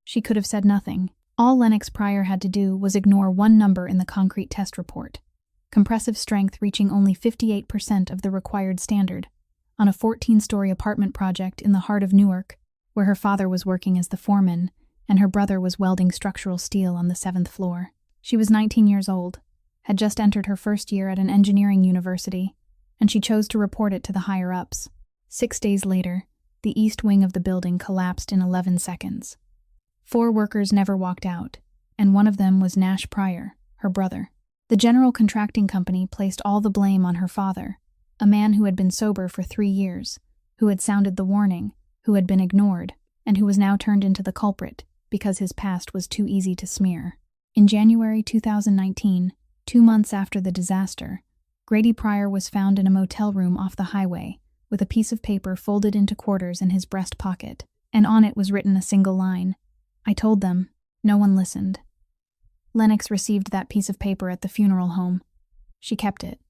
She could have said nothing. All Lennox Pryor had to do was ignore one number in the concrete test report. Compressive strength reaching only 58% of the required standard, on a 14-story apartment project in the heart of Newark, where her father was working as the foreman and her brother was welding structural steel on the 7th floor. She was 19 years old, had just entered her first year at an engineering university, and she chose to report it to the higher-ups. 6 days later, the east wing of the building collapsed in 11 seconds. 4 workers never walked out, and one of them was Nash Pryor, her brother. The general contracting company placed all the blame on her father, a man who had been sober for 3 years, who had sounded the warning, who had been ignored, and who was now turned into the culprit because his past was too easy to smear. In January 2019, 2 months after the disaster, Grady Pryor was found in a motel room off the highway, with a piece of paper folded into quarters in his breast pocket, and on it was written a single line, "I told them." No one listened. Lennox received that piece of paper at the funeral home. She kept it.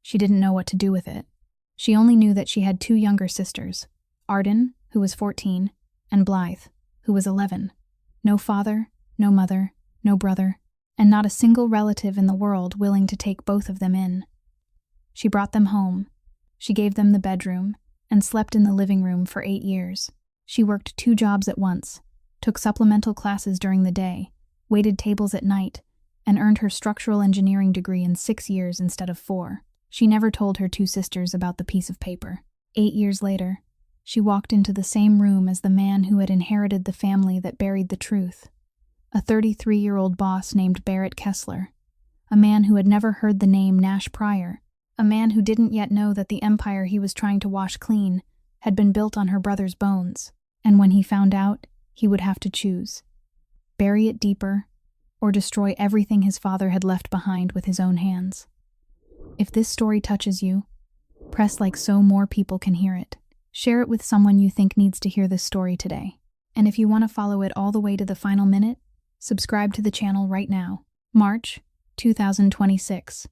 She didn't know what to do with it. She only knew that she had 2 younger sisters, Arden, who was 14, and Blythe, who was 11. No father, no mother, no brother, and not a single relative in the world willing to take both of them in. She brought them home. She gave them the bedroom, and slept in the living room for 8 years. She worked 2 jobs at once, took supplemental classes during the day, waited tables at night, and earned her structural engineering degree in 6 years instead of 4. She never told her 2 sisters about the piece of paper. 8 years later, she walked into the same room as the man who had inherited the family that buried the truth. A 33-year-old boss named Barrett Kessler, a man who had never heard the name Nash Pryor, a man who didn't yet know that the empire he was trying to wash clean had been built on her brother's bones, and when he found out, he would have to choose: bury it deeper, or destroy everything his father had left behind with his own hands. If this story touches you, press like so more people can hear it. Share it with someone you think needs to hear this story today. And if you want to follow it all the way to the final minute, subscribe to the channel right now. March 2026.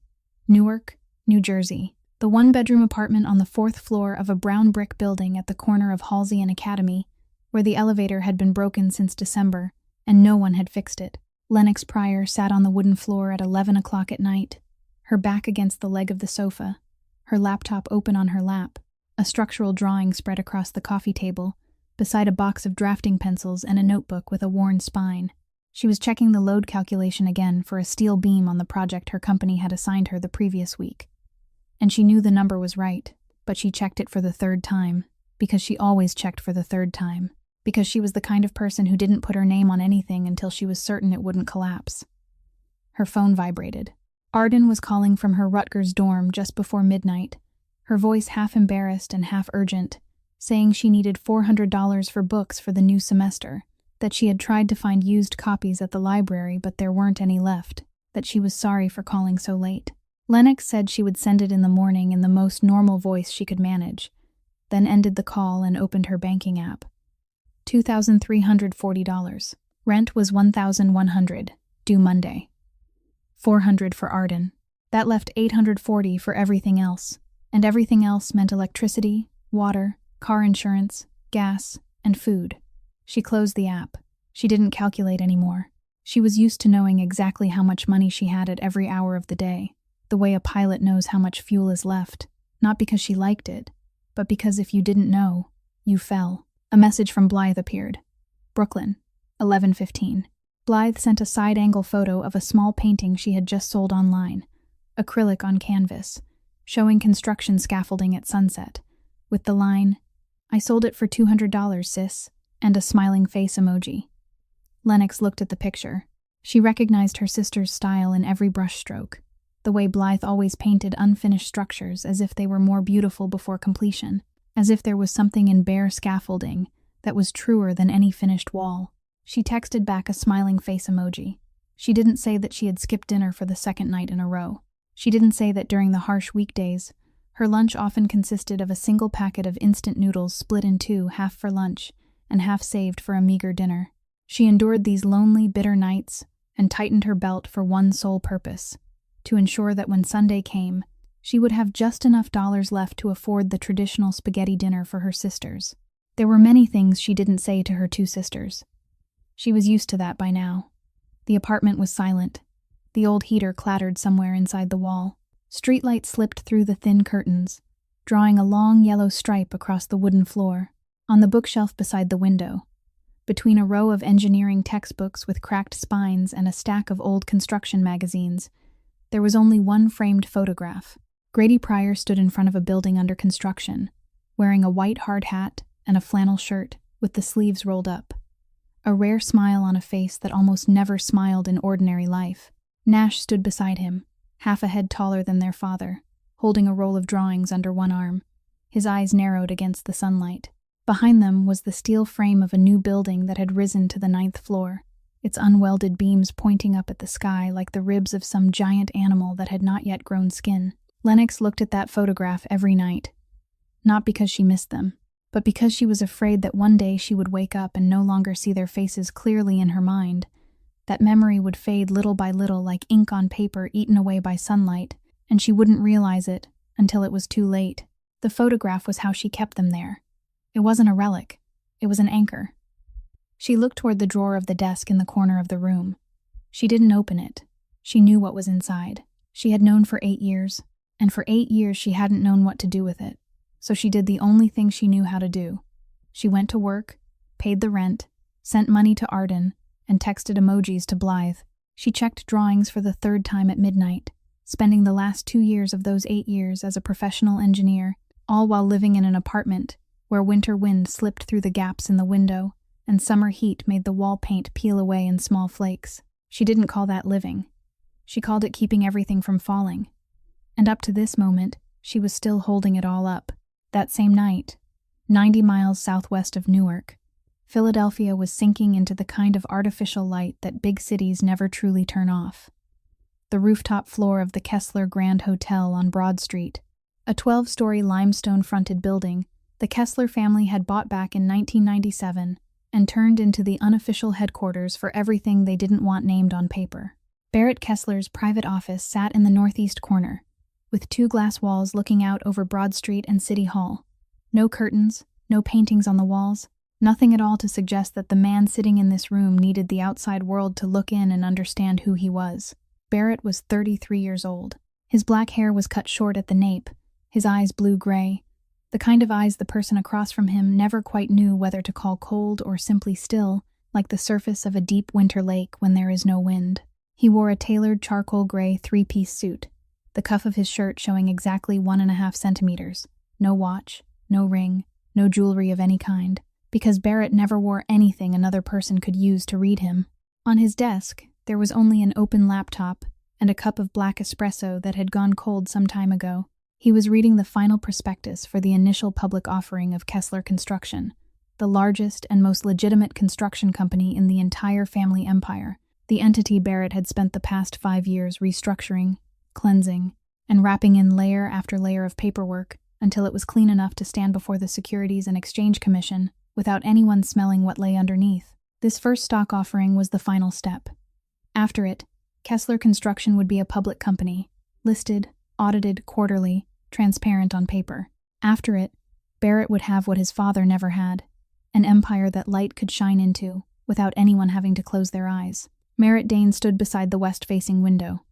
Newark, New Jersey. The 1-bedroom apartment on the 4th floor of a brown brick building at the corner of Halsey and Academy, where the elevator had been broken since December, and no one had fixed it. Lennox Pryor sat on the wooden floor at 11 o'clock at night, her back against the leg of the sofa, her laptop open on her lap, a structural drawing spread across the coffee table, beside a box of drafting pencils and a notebook with a worn spine. She was checking the load calculation again for a steel beam on the project her company had assigned her the previous week. And she knew the number was right, but she checked it for the 3rd time, because she always checked for the 3rd time, because she was the kind of person who didn't put her name on anything until she was certain it wouldn't collapse. Her phone vibrated. Arden was calling from her Rutgers dorm just before midnight, her voice half embarrassed and half urgent, saying she needed $400 for books for the new semester, that she had tried to find used copies at the library but there weren't any left, that she was sorry for calling so late. Lennox said she would send it in the morning in the most normal voice she could manage, then ended the call and opened her banking app. $2,340. Rent was $1,100, due Monday. $400 for Arden. That left $840 for everything else, and everything else meant electricity, water, car insurance, gas, and food. She closed the app. She didn't calculate anymore. She was used to knowing exactly how much money she had at every hour of the day, the way a pilot knows how much fuel is left, not because she liked it, but because if you didn't know, you fell. A message from Blythe appeared. Brooklyn, 11:15. Blythe sent a side-angle photo of a small painting she had just sold online, acrylic on canvas, showing construction scaffolding at sunset, with the line, "I sold it for $200, sis," and a smiling face emoji. Lennox looked at the picture. She recognized her sister's style in every brushstroke, the way Blythe always painted unfinished structures as if they were more beautiful before completion, as if there was something in bare scaffolding that was truer than any finished wall. She texted back a smiling face emoji. She didn't say that she had skipped dinner for the 2nd night in a row. She didn't say that during the harsh weekdays, her lunch often consisted of a single packet of instant noodles split in 2, half for lunch and half saved for a meager dinner. She endured these lonely, bitter nights and tightened her belt for one sole purpose: to ensure that when Sunday came, she would have just enough dollars left to afford the traditional spaghetti dinner for her sisters. There were many things she didn't say to her 2 sisters. She was used to that by now. The apartment was silent. The old heater clattered somewhere inside the wall. Streetlight slipped through the thin curtains, drawing a long yellow stripe across the wooden floor. On the bookshelf beside the window, between a row of engineering textbooks with cracked spines and a stack of old construction magazines, there was only one framed photograph. Grady Pryor stood in front of a building under construction, wearing a white hard hat and a flannel shirt with the sleeves rolled up. A rare smile on a face that almost never smiled in ordinary life. Nash stood beside him, half a head taller than their father, holding a roll of drawings under one arm. His eyes narrowed against the sunlight. Behind them was the steel frame of a new building that had risen to the 9th floor, its unwelded beams pointing up at the sky like the ribs of some giant animal that had not yet grown skin. Lennox looked at that photograph every night, not because she missed them, but because she was afraid that one day she would wake up and no longer see their faces clearly in her mind. That memory would fade little by little like ink on paper eaten away by sunlight, and she wouldn't realize it until it was too late. The photograph was how she kept them there. It wasn't a relic. It was an anchor. She looked toward the drawer of the desk in the corner of the room. She didn't open it. She knew what was inside. She had known for 8 years, and for 8 years she hadn't known what to do with it. So she did the only thing she knew how to do. She went to work, paid the rent, sent money to Arden, and texted emojis to Blythe. She checked drawings for the 3rd time at midnight, spending the last 2 years of those 8 years as a professional engineer, all while living in an apartment where winter wind slipped through the gaps in the window and summer heat made the wall paint peel away in small flakes. She didn't call that living. She called it keeping everything from falling. And up to this moment, she was still holding it all up. That same night, 90 miles southwest of Newark, Philadelphia was sinking into the kind of artificial light that big cities never truly turn off. The rooftop floor of the Kessler Grand Hotel on Broad Street, a 12-story limestone-fronted building the Kessler family had bought back in 1997 and turned into the unofficial headquarters for everything they didn't want named on paper. Barrett Kessler's private office sat in the northeast corner, with 2 glass walls looking out over Broad Street and City Hall. No curtains, no paintings on the walls, nothing at all to suggest that the man sitting in this room needed the outside world to look in and understand who he was. Barrett was 33 years old. His black hair was cut short at the nape, his eyes blue-gray, the kind of eyes the person across from him never quite knew whether to call cold or simply still, like the surface of a deep winter lake when there is no wind. He wore a tailored charcoal gray 3-piece suit, the cuff of his shirt showing exactly 1.5 centimeters, no watch, no ring, no jewelry of any kind, because Barrett never wore anything another person could use to read him. On his desk, there was only an open laptop and a cup of black espresso that had gone cold some time ago. He was reading the final prospectus for the initial public offering of Kessler Construction, the largest and most legitimate construction company in the entire family empire, the entity Barrett had spent the past 5 years restructuring, cleansing, and wrapping in layer after layer of paperwork until it was clean enough to stand before the Securities and Exchange Commission without anyone smelling what lay underneath. This first stock offering was the final step. After it, Kessler Construction would be a public company, listed, audited quarterly, transparent on paper. After it, Barrett would have what his father never had, an empire that light could shine into without anyone having to close their eyes. Merritt Dane stood beside the west-facing window,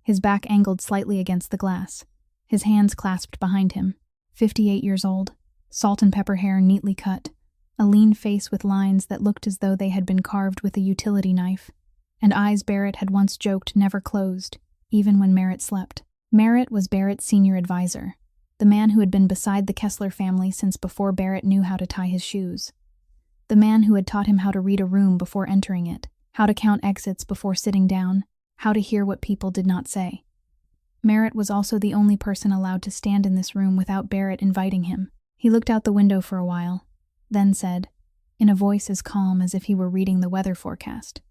his back angled slightly against the glass, his hands clasped behind him. 58 years old, salt and pepper hair neatly cut, a lean face with lines that looked as though they had been carved with a utility knife, and eyes Barrett had once joked never closed, even when Merritt slept. Merritt was Barrett's senior advisor, the man who had been beside the Kessler family since before Barrett knew how to tie his shoes, the man who had taught him how to read a room before entering it, how to count exits before sitting down, how to hear what people did not say. Merritt was also the only person allowed to stand in this room without Barrett inviting him. He looked out the window for a while, then said, in a voice as calm as if he were reading the weather forecast,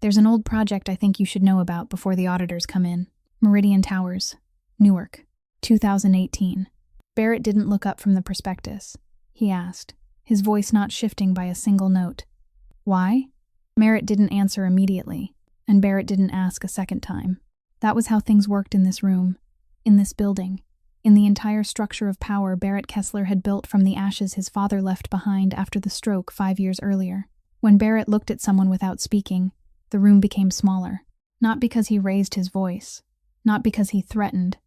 "There's an old project I think you should know about before the auditors come in. Meridian Towers, Newark, 2018. Barrett didn't look up from the prospectus. He asked, his voice not shifting by a single note. "Why?" Merritt didn't answer immediately, and Barrett didn't ask a second time. That was how things worked in this room, in this building, in the entire structure of power Barrett Kessler had built from the ashes his father left behind after the stroke 5 years earlier. When Barrett looked at someone without speaking, the room became smaller. Not because he raised his voice, not because he threatened,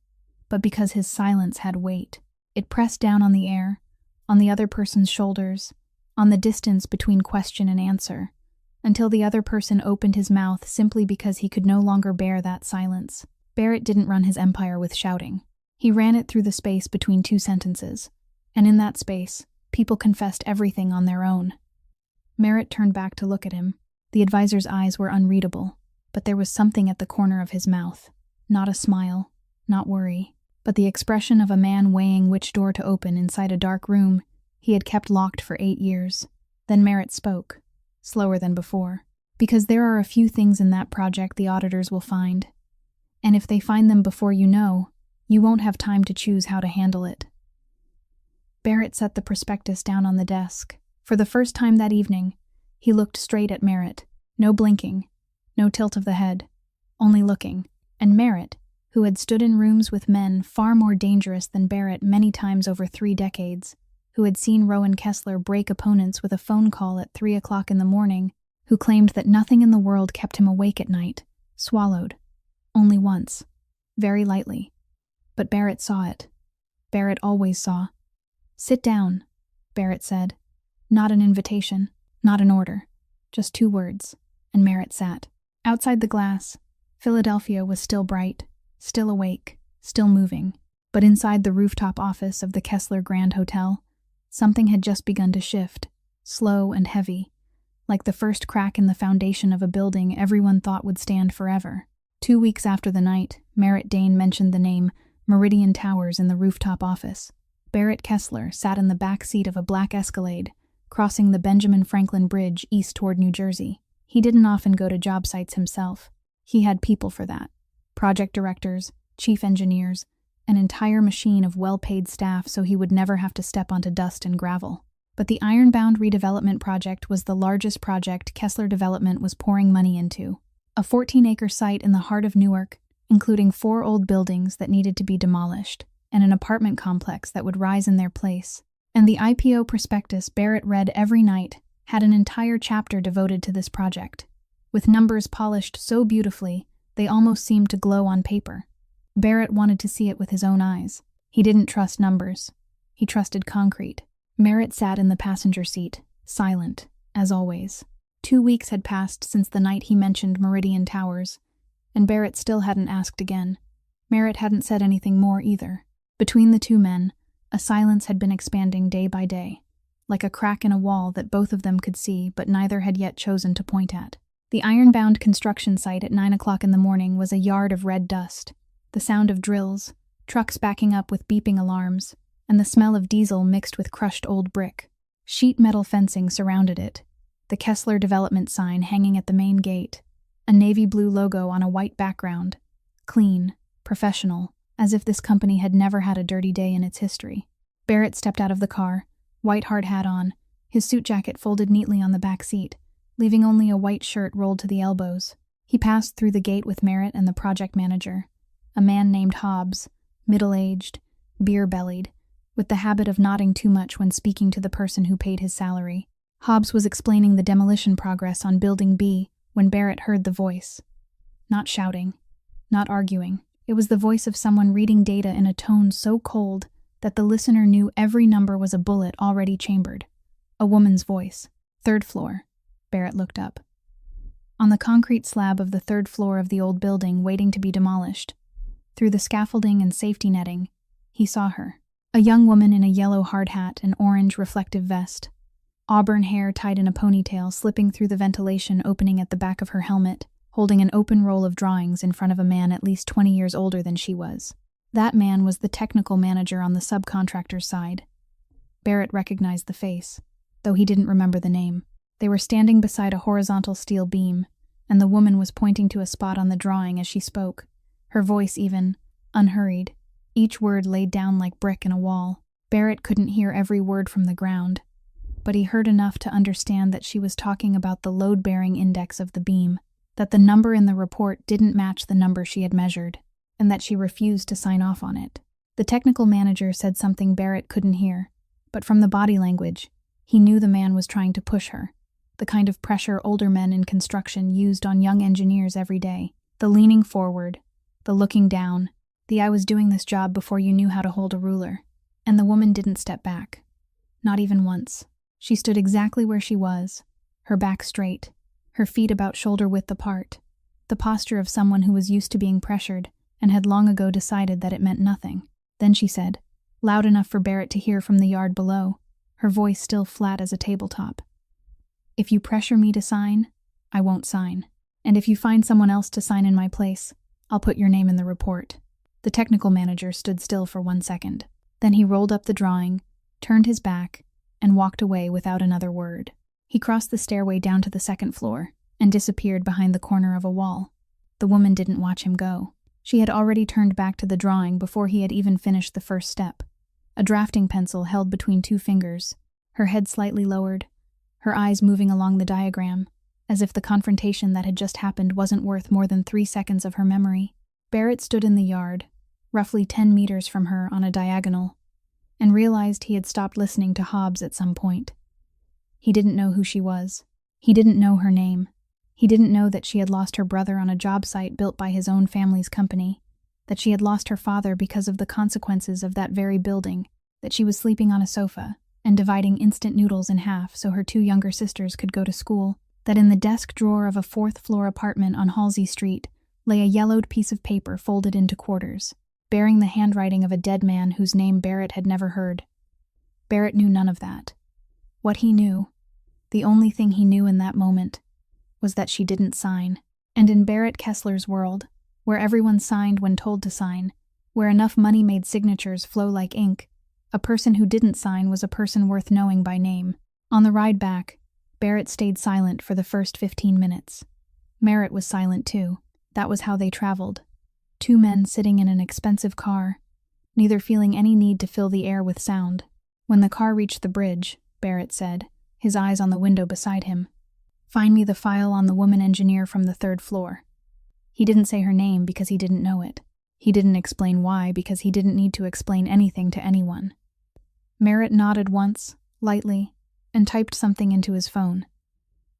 but because his silence had weight. It pressed down on the air, on the other person's shoulders, on the distance between question and answer, until the other person opened his mouth simply because he could no longer bear that silence. Barrett didn't run his empire with shouting. He ran it through the space between two sentences, and in that space, people confessed everything on their own. Merritt turned back to look at him. The advisor's eyes were unreadable, but there was something at the corner of his mouth. Not a smile, not worry, but the expression of a man weighing which door to open inside a dark room he had kept locked for 8 years. Then Merritt spoke, slower than before. Because there are a few things in that project the auditors will find. And if they find them before you know, you won't have time to choose how to handle it. Barrett set the prospectus down on the desk. For the first time that evening, he looked straight at Merritt. No blinking, no tilt of the head, only looking. And Merritt, who had stood in rooms with men far more dangerous than Barrett many times over 3 decades, who had seen Rowan Kessler break opponents with a phone call at 3 o'clock in the morning, who claimed that nothing in the world kept him awake at night, swallowed. Only once. Very lightly. But Barrett saw it. Barrett always saw. "Sit down," Barrett said. Not an invitation, not an order. Just 2 words. And Merritt sat. Outside the glass, Philadelphia was still bright, still awake, still moving. But inside the rooftop office of the Kessler Grand Hotel, something had just begun to shift, slow and heavy, like the first crack in the foundation of a building everyone thought would stand forever. 2 weeks after the night, Merritt Dane mentioned the name Meridian Towers in the rooftop office. Barrett Kessler sat in the back seat of a black Escalade, crossing the Benjamin Franklin Bridge east toward New Jersey. He didn't often go to job sites himself. He had people for that. Project directors, chief engineers, an entire machine of well-paid staff so he would never have to step onto dust and gravel. But the Ironbound redevelopment project was the largest project Kessler Development was pouring money into. A 14-acre site in the heart of Newark, including 4 old buildings that needed to be demolished, and an apartment complex that would rise in their place. And the IPO prospectus Barrett read every night had an entire chapter devoted to this project, with numbers polished so beautifully they almost seemed to glow on paper. Barrett wanted to see it with his own eyes. He didn't trust numbers. He trusted concrete. Merritt sat in the passenger seat, silent, as always. 2 weeks had passed since the night he mentioned Meridian Towers, and Barrett still hadn't asked again. Merritt hadn't said anything more either. Between the 2 men, a silence had been expanding day by day, like a crack in a wall that both of them could see but neither had yet chosen to point at. The Ironbound construction site at 9 o'clock in the morning was a yard of red dust, the sound of drills, trucks backing up with beeping alarms, and the smell of diesel mixed with crushed old brick. Sheet metal fencing surrounded it, the Kessler Development sign hanging at the main gate, a navy blue logo on a white background, clean, professional, as if this company had never had a dirty day in its history. Barrett stepped out of the car, white hard hat on, his suit jacket folded neatly on the back seat, leaving only a white shirt rolled to the elbows. He passed through the gate with Merritt and the project manager, a man named Hobbs, middle-aged, beer-bellied, with the habit of nodding too much when speaking to the person who paid his salary. Hobbs was explaining the demolition progress on Building B when Barrett heard the voice. Not shouting, not arguing. It was the voice of someone reading data in a tone so cold that the listener knew every number was a bullet already chambered. A woman's voice. 3rd floor. Barrett looked up. On the concrete slab of the 3rd floor of the old building waiting to be demolished, through the scaffolding and safety netting, he saw her. A young woman in a yellow hard hat and orange reflective vest. Auburn hair tied in a ponytail slipping through the ventilation opening at the back of her helmet, holding an open roll of drawings in front of a man at least 20 years older than she was. That man was the technical manager on the subcontractor's side. Barrett recognized the face, though he didn't remember the name. They were standing beside a horizontal steel beam, and the woman was pointing to a spot on the drawing as she spoke, her voice even, unhurried, each word laid down like brick in a wall. Barrett couldn't hear every word from the ground, but he heard enough to understand that she was talking about the load-bearing index of the beam, that the number in the report didn't match the number she had measured, and that she refused to sign off on it. The technical manager said something Barrett couldn't hear, but from the body language, he knew the man was trying to push her. the kind of pressure older men in construction used on young engineers every day. The leaning forward, the looking down, the "I was doing this job before you knew how to hold a ruler." And the woman didn't step back. Not even once. She stood exactly where she was, her back straight, her feet about shoulder width apart, the posture of someone who was used to being pressured and had long ago decided that it meant nothing. Then she said, loud enough for Barrett to hear from the yard below, her voice still flat as a tabletop, "If you pressure me to sign, I won't sign. And if you find someone else to sign in my place, I'll put your name in the report." The technical manager stood still for 1 second. Then he rolled up the drawing, turned his back, and walked away without another word. He crossed the stairway down to the second floor and disappeared behind the corner of a wall. The woman didn't watch him go. She had already turned back to the drawing before he had even finished the first step. A drafting pencil held between 2 fingers, her head slightly lowered, her eyes moving along the diagram, as if the confrontation that had just happened wasn't worth more than 3 seconds of her memory. Barrett stood in the yard, roughly 10 meters from her on a diagonal, and realized he had stopped listening to Hobbs at some point. He didn't know who she was. He didn't know her name. He didn't know that she had lost her brother on a job site built by his own family's company, that she had lost her father because of the consequences of that very building, that she was sleeping on a sofa and dividing instant noodles in half so her 2 younger sisters could go to school, that in the desk drawer of a 4th-floor apartment on Halsey Street lay a yellowed piece of paper folded into quarters, bearing the handwriting of a dead man whose name Barrett had never heard. Barrett knew none of that. What he knew, the only thing he knew in that moment, was that she didn't sign. And in Barrett Kessler's world, where everyone signed when told to sign, where enough money made signatures flow like ink, a person who didn't sign was a person worth knowing by name. On the ride back, Barrett stayed silent for the first 15 minutes. Merritt was silent too. That was how they traveled. 2 men sitting in an expensive car, neither feeling any need to fill the air with sound. When the car reached the bridge, Barrett said, his eyes on the window beside him, "Find me the file on the woman engineer from the 3rd floor." He didn't say her name because he didn't know it. He didn't explain why because he didn't need to explain anything to anyone. Merritt nodded once, lightly, and typed something into his phone.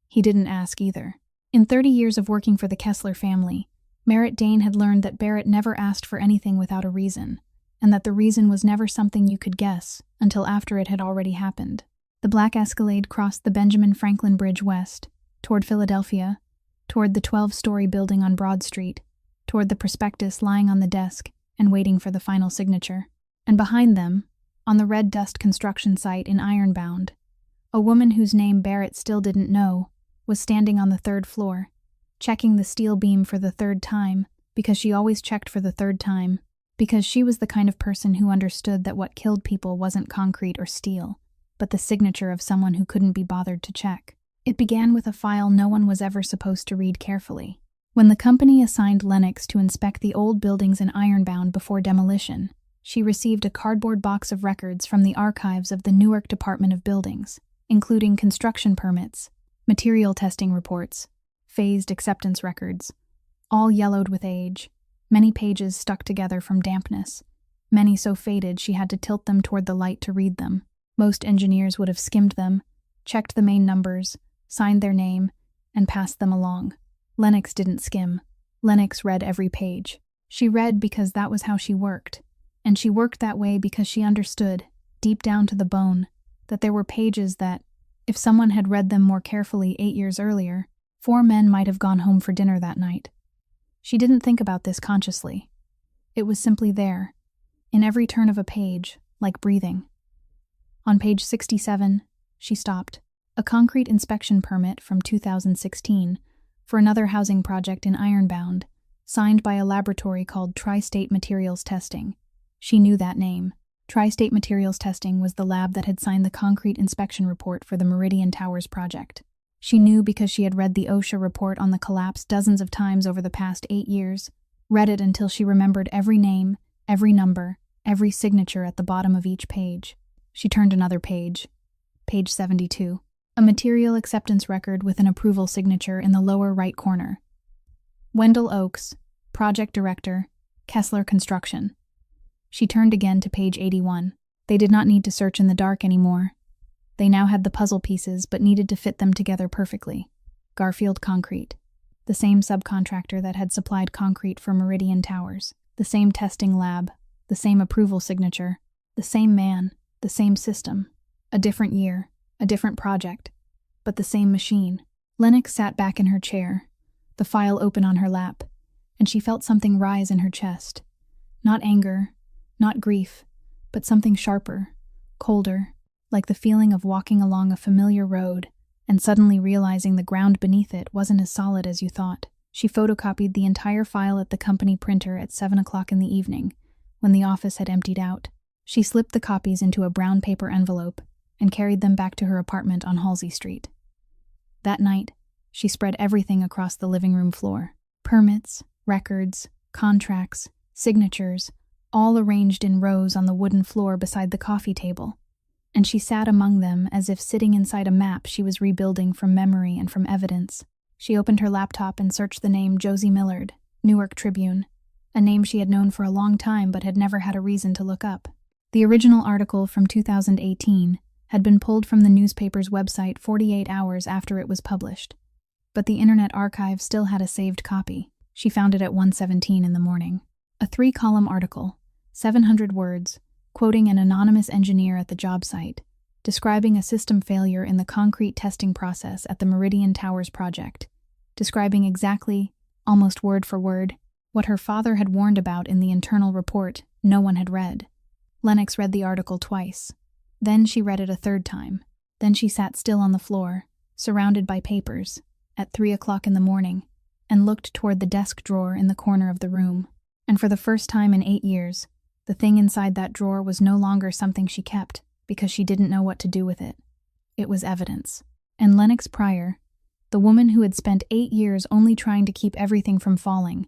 He didn't ask either. In 30 years of working for the Kessler family, Merritt Dane had learned that Barrett never asked for anything without a reason, and that the reason was never something you could guess until after it had already happened. The black Escalade crossed the Benjamin Franklin Bridge west, toward Philadelphia, toward the 12-story building on Broad Street, toward the prospectus lying on the desk and waiting for the final signature. And behind them, on the red dust construction site in Ironbound, a woman whose name Barrett still didn't know was standing on the 3rd floor, checking the steel beam for the 3rd time, because she always checked for the 3rd time, because she was the kind of person who understood that what killed people wasn't concrete or steel, but the signature of someone who couldn't be bothered to check. It began with a file no one was ever supposed to read carefully. When the company assigned Lennox to inspect the old buildings in Ironbound before demolition, she received a cardboard box of records from the archives of the Newark Department of Buildings, including construction permits, material testing reports, phased acceptance records, all yellowed with age, many pages stuck together from dampness, many so faded she had to tilt them toward the light to read them. Most engineers would have skimmed them, checked the main numbers, signed their name, and passed them along. Lennox didn't skim. Lennox read every page. She read because that was how she worked, and she worked that way because she understood, deep down to the bone, that there were pages that, if someone had read them more carefully 8 years earlier, 4 men might have gone home for dinner that night. She didn't think about this consciously. It was simply there, in every turn of a page, like breathing. On page 67, she stopped. A concrete inspection permit from 2016 for another housing project in Ironbound, signed by a laboratory called Tri-State Materials Testing. She knew that name. Tri-State Materials Testing was the lab that had signed the concrete inspection report for the Meridian Towers project. She knew because she had read the OSHA report on the collapse dozens of times over the past 8 years, read it until she remembered every name, every number, every signature at the bottom of each page. She turned another page. Page 72. A material acceptance record with an approval signature in the lower right corner. Wendell Oakes, Project Director, Kessler Construction. She turned again to page 81. They did not need to search in the dark anymore. They now had the puzzle pieces but needed to fit them together perfectly. Garfield Concrete. The same subcontractor that had supplied concrete for Meridian Towers. The same testing lab. The same approval signature. The same man. The same system. A different year. A different project. But the same machine. Lennox sat back in her chair, the file open on her lap, and she felt something rise in her chest. Not anger, not grief, but something sharper, colder, like the feeling of walking along a familiar road and suddenly realizing the ground beneath it wasn't as solid as you thought. She photocopied the entire file at the company printer at 7 o'clock in the evening, when the office had emptied out. She slipped the copies into a brown paper envelope and carried them back to her apartment on Halsey Street. That night, she spread everything across the living room floor. Permits, records, contracts, signatures, all arranged in rows on the wooden floor beside the coffee table. And she sat among them as if sitting inside a map she was rebuilding from memory and from evidence. She opened her laptop and searched the name Josie Millard, Newark Tribune, a name she had known for a long time but had never had a reason to look up. The original article from 2018 had been pulled from the newspaper's website 48 hours after it was published, but the Internet Archive still had a saved copy. She found it at 1:17 in the morning. A 3-column article, 700 words, quoting an anonymous engineer at the job site, describing a system failure in the concrete testing process at the Meridian Towers project, describing exactly, almost word for word, what her father had warned about in the internal report no one had read. Lennox read the article twice. Then she read it a third time. Then she sat still on the floor, surrounded by papers, at 3 o'clock in the morning, and looked toward the desk drawer in the corner of the room. And for the first time in 8 years, the thing inside that drawer was no longer something she kept because she didn't know what to do with it. It was evidence. And Lennox Pryor, the woman who had spent 8 years only trying to keep everything from falling,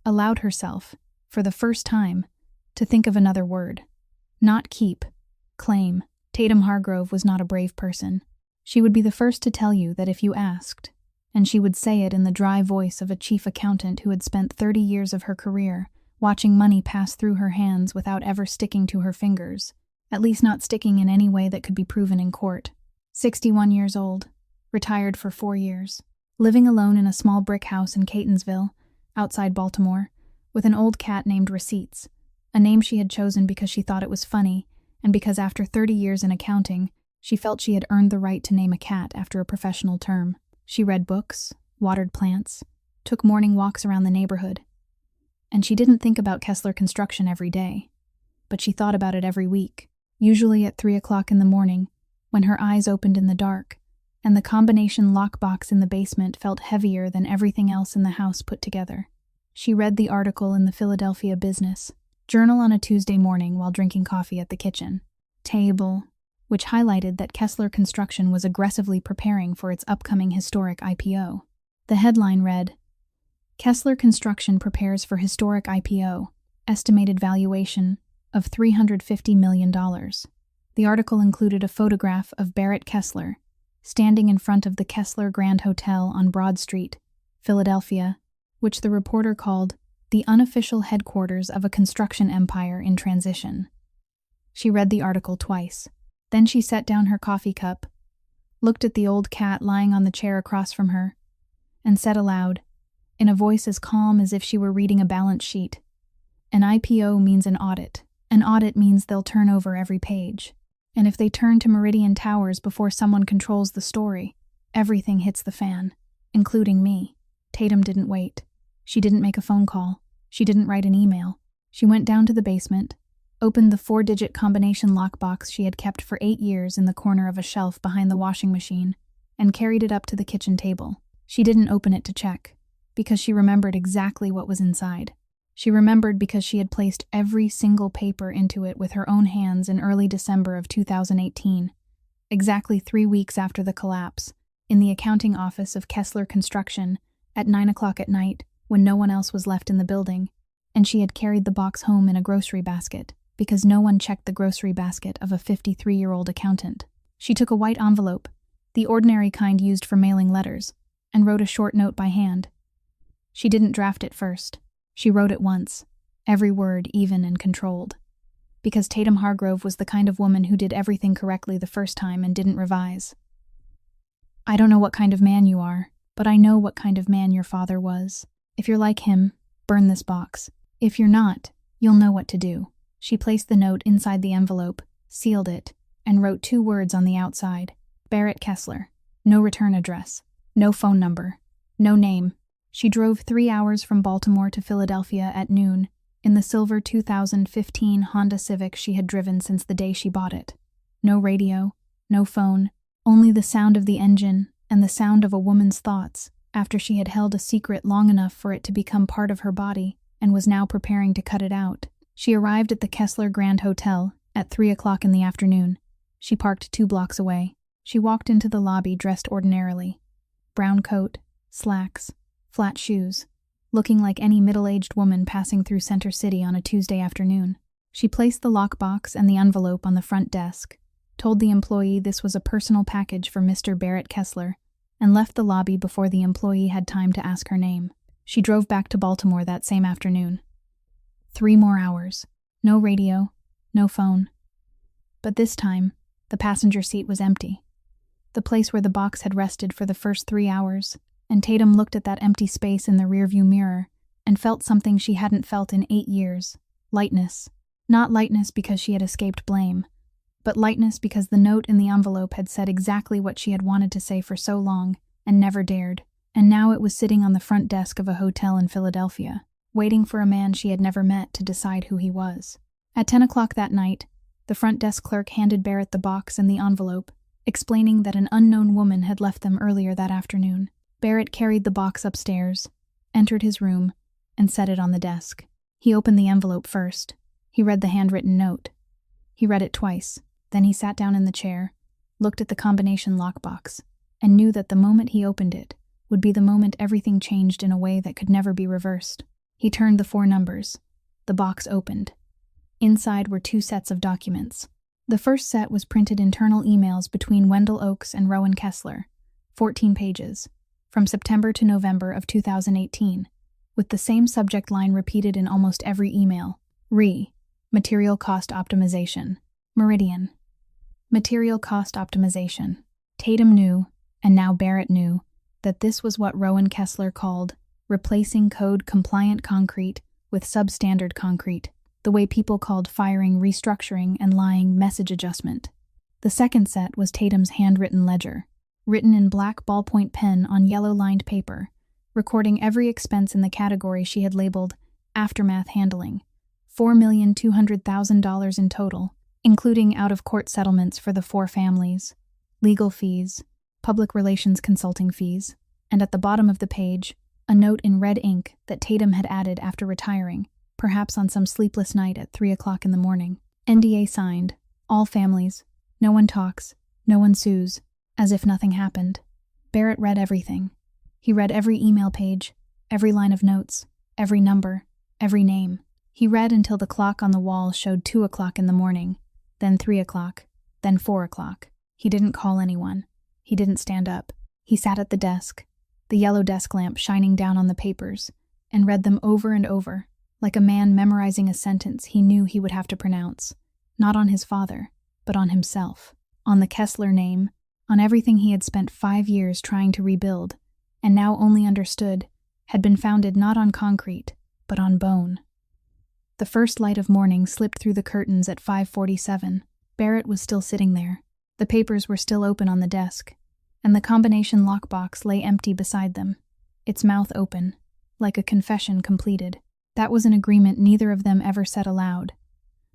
allowed herself, for the first time, to think of another word. Not keep, claim. Tatum Hargrove was not a brave person. She would be the first to tell you that if you asked, and she would say it in the dry voice of a chief accountant who had spent 30 years of her career watching money pass through her hands without ever sticking to her fingers, at least not sticking in any way that could be proven in court. 61 years old, retired for 4 years, living alone in a small brick house in Catonsville, outside Baltimore, with an old cat named Receipts, a name she had chosen because she thought it was funny, and because after 30 years in accounting, she felt she had earned the right to name a cat after a professional term. She read books, watered plants, took morning walks around the neighborhood. And she didn't think about Kessler Construction every day, but she thought about it every week, usually at 3 o'clock in the morning, when her eyes opened in the dark, and the combination lockbox in the basement felt heavier than everything else in the house put together. She read the article in the Philadelphia Business Journal on a Tuesday morning while drinking coffee at the kitchen table, which highlighted that Kessler Construction was aggressively preparing for its upcoming historic IPO. The headline read, Kessler Construction prepares for historic IPO, estimated valuation of $350 million. The article included a photograph of Barrett Kessler, standing in front of the Kessler Grand Hotel on Broad Street, Philadelphia, which the reporter called the unofficial headquarters of a construction empire in transition. She read the article twice. Then she set down her coffee cup, looked at the old cat lying on the chair across from her, and said aloud, in a voice as calm as if she were reading a balance sheet, an IPO means an audit. An audit means they'll turn over every page. And if they turn to Meridian Towers before someone controls the story, everything hits the fan, including me. Tatum didn't wait. She didn't make a phone call. She didn't write an email. She went down to the basement, opened the 4-digit combination lockbox she had kept for 8 years in the corner of a shelf behind the washing machine, and carried it up to the kitchen table. She didn't open it to check, because she remembered exactly what was inside. She remembered because she had placed every single paper into it with her own hands in early December of 2018, exactly 3 weeks after the collapse, in the accounting office of Kessler Construction, at 9 o'clock at night, when no one else was left in the building, and she had carried the box home in a grocery basket, because no one checked the grocery basket of a 53-year-old accountant. She took a white envelope, the ordinary kind used for mailing letters, and wrote a short note by hand. She didn't draft it first. She wrote it once, every word even and controlled. Because Tatum Hargrove was the kind of woman who did everything correctly the first time and didn't revise. I don't know what kind of man you are, but I know what kind of man your father was. If you're like him, burn this box. If you're not, you'll know what to do. She placed the note inside the envelope, sealed it, and wrote 2 words on the outside. Barrett Kessler. No return address. No phone number. No name. She drove 3 hours from Baltimore to Philadelphia at noon, in the silver 2015 Honda Civic she had driven since the day she bought it. No radio, no phone, only the sound of the engine and the sound of a woman's thoughts after she had held a secret long enough for it to become part of her body and was now preparing to cut it out. She arrived at the Kessler Grand Hotel at 3 o'clock in the afternoon. She parked 2 blocks away. She walked into the lobby dressed ordinarily. Brown coat, slacks, flat shoes, looking like any middle-aged woman passing through Center City on a Tuesday afternoon. She placed the lockbox and the envelope on the front desk, told the employee this was a personal package for Mr. Barrett Kessler, and left the lobby before the employee had time to ask her name. She drove back to Baltimore that same afternoon. 3 more hours. No radio, no phone. But this time, the passenger seat was empty. The place where the box had rested for the first 3 hours, and Tatum looked at that empty space in the rearview mirror and felt something she hadn't felt in 8 years. Lightness. Not lightness because she had escaped blame, but lightness because the note in the envelope had said exactly what she had wanted to say for so long and never dared, and now it was sitting on the front desk of a hotel in Philadelphia, waiting for a man she had never met to decide who he was. At 10 o'clock that night, the front desk clerk handed Barrett the box and the envelope, explaining that an unknown woman had left them earlier that afternoon. Barrett carried the box upstairs, entered his room, and set it on the desk. He opened the envelope first. He read the handwritten note. He read it twice. Then he sat down in the chair, looked at the combination lockbox, and knew that the moment he opened it would be the moment everything changed in a way that could never be reversed. He turned the 4 numbers. The box opened. Inside were 2 sets of documents. The first set was printed internal emails between Wendell Oakes and Rowan Kessler, 14 pages, from September to November of 2018, with the same subject line repeated in almost every email. Material cost optimization. Meridian. Material cost optimization. Tatum knew, and now Barrett knew, that this was what Rowan Kessler called replacing code-compliant concrete with substandard concrete, the way people called firing restructuring and lying message adjustment. The second set was Tatum's handwritten ledger, written in black ballpoint pen on yellow-lined paper, recording every expense in the category she had labeled aftermath handling, $4,200,000 in total, including out-of-court settlements for the 4 families, legal fees, public relations consulting fees, and at the bottom of the page, a note in red ink that Tatum had added after retiring, perhaps on some sleepless night at 3 o'clock in the morning. NDA signed, all families, no one talks, no one sues, as if nothing happened. Barrett read everything. He read every email page, every line of notes, every number, every name. He read until the clock on the wall showed 2 o'clock in the morning, then 3 o'clock, then 4 o'clock. He didn't call anyone. He didn't stand up. He sat at the desk, the yellow desk lamp shining down on the papers, and read them over and over, like a man memorizing a sentence he knew he would have to pronounce, not on his father, but on himself, on the Kessler name, on everything he had spent 5 years trying to rebuild, and now only understood, had been founded not on concrete, but on bone. The first light of morning slipped through the curtains at 5:47. Barrett was still sitting there. The papers were still open on the desk, and the combination lockbox lay empty beside them, its mouth open, like a confession completed. That was an agreement neither of them ever said aloud,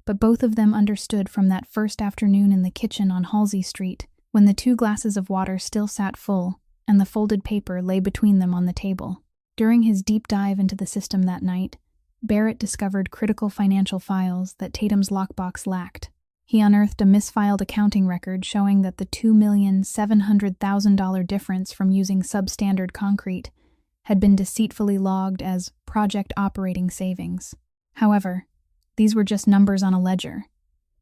but both of them understood from that first afternoon in the kitchen on Halsey Street, when the 2 glasses of water still sat full and the folded paper lay between them on the table. During his deep dive into the system that night, Barrett discovered critical financial files that Tatum's lockbox lacked. He unearthed a misfiled accounting record showing that the $2,700,000 difference from using substandard concrete had been deceitfully logged as project operating savings. However, these were just numbers on a ledger.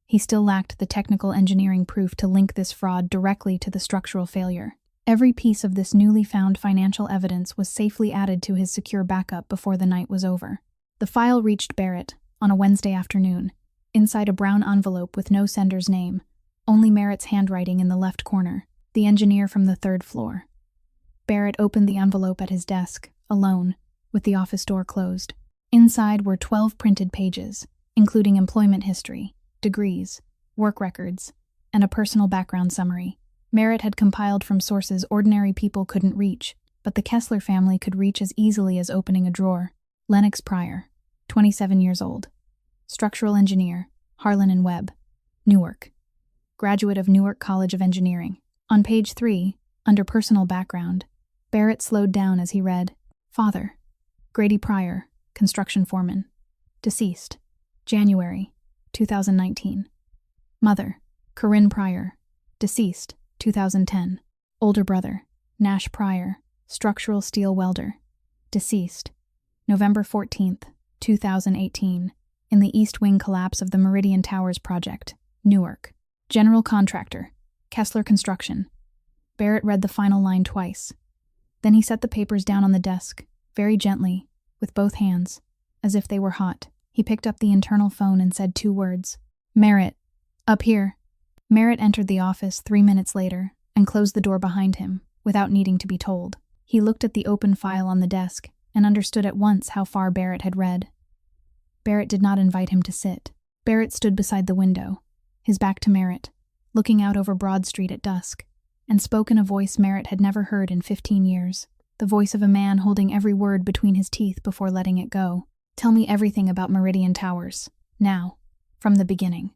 He still lacked the technical engineering proof to link this fraud directly to the structural failure. Every piece of this newly found financial evidence was safely added to his secure backup before the night was over. The file reached Barrett on a Wednesday afternoon, Inside a brown envelope with no sender's name, only Merritt's handwriting in the left corner, the engineer from the 3rd floor. Barrett opened the envelope at his desk, alone, with the office door closed. Inside were 12 printed pages, including employment history, degrees, work records, and a personal background summary. Merritt had compiled from sources ordinary people couldn't reach, but the Kessler family could reach as easily as opening a drawer. Lennox Pryor, 27 years old. Structural engineer, Harlan and Webb, Newark. Graduate of Newark College of Engineering. On page 3, under personal background, Barrett slowed down as he read, Father, Grady Pryor, construction foreman. Deceased, January, 2019. Mother, Corinne Pryor. Deceased, 2010. Older brother, Nash Pryor, structural steel welder. Deceased, November 14th, 2018, in the East Wing collapse of the Meridian Towers project, Newark. General contractor, Kessler Construction. Barrett read the final line twice. Then he set the papers down on the desk, very gently, with both hands, as if they were hot. He picked up the internal phone and said 2 words. Merritt, up here. Merritt entered the office 3 minutes later and closed the door behind him, without needing to be told. He looked at the open file on the desk and understood at once how far Barrett had read. Barrett did not invite him to sit. Barrett stood beside the window, his back to Merritt, looking out over Broad Street at dusk, and spoke in a voice Merritt had never heard in 15 years, the voice of a man holding every word between his teeth before letting it go. Tell me everything about Meridian Towers, now, from the beginning,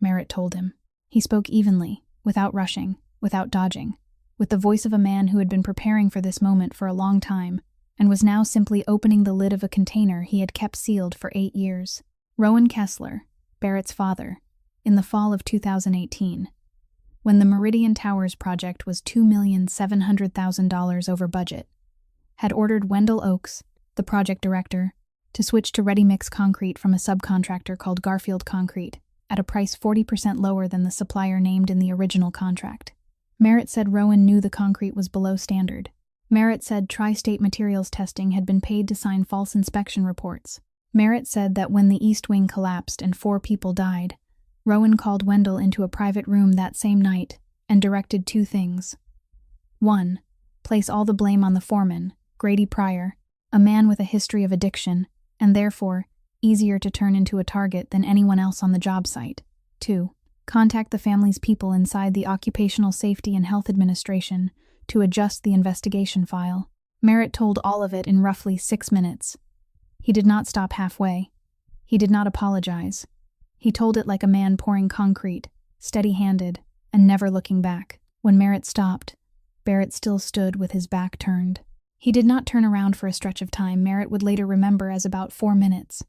Merritt told him. He spoke evenly, without rushing, without dodging, with the voice of a man who had been preparing for this moment for a long time, and was now simply opening the lid of a container he had kept sealed for 8 years. Rowan Kessler, Barrett's father, in the fall of 2018, when the Meridian Towers project was $2,700,000 over budget, had ordered Wendell Oakes, the project director, to switch to ready-mix concrete from a subcontractor called Garfield Concrete, at a price 40% lower than the supplier named in the original contract. Merritt said Rowan knew the concrete was below standard. Merritt said Tri-State Materials Testing had been paid to sign false inspection reports. Merritt said that when the East Wing collapsed and 4 people died, Rowan called Wendell into a private room that same night and directed 2 things. 1. Place all the blame on the foreman, Grady Pryor, a man with a history of addiction, and therefore easier to turn into a target than anyone else on the job site. 2. Contact the family's people inside the Occupational Safety and Health Administration to adjust the investigation file. Merritt told all of it in roughly 6 minutes. He did not stop halfway. He did not apologize. He told it like a man pouring concrete, steady-handed, and never looking back. When Merritt stopped, Barrett still stood with his back turned. He did not turn around for a stretch of time Merritt would later remember as about 4 minutes,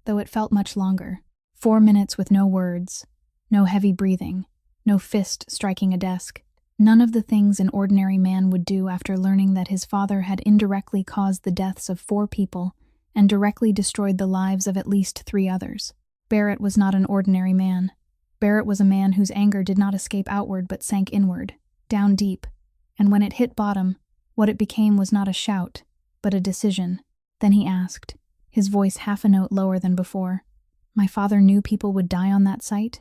though it felt much longer. 4 minutes with no words, no heavy breathing, no fist striking a desk. None of the things an ordinary man would do after learning that his father had indirectly caused the deaths of 4 people and directly destroyed the lives of at least 3 others. Barrett was not an ordinary man. Barrett was a man whose anger did not escape outward but sank inward, down deep, and when it hit bottom, what it became was not a shout, but a decision. Then he asked, his voice half a note lower than before, "My father knew people would die on that site?"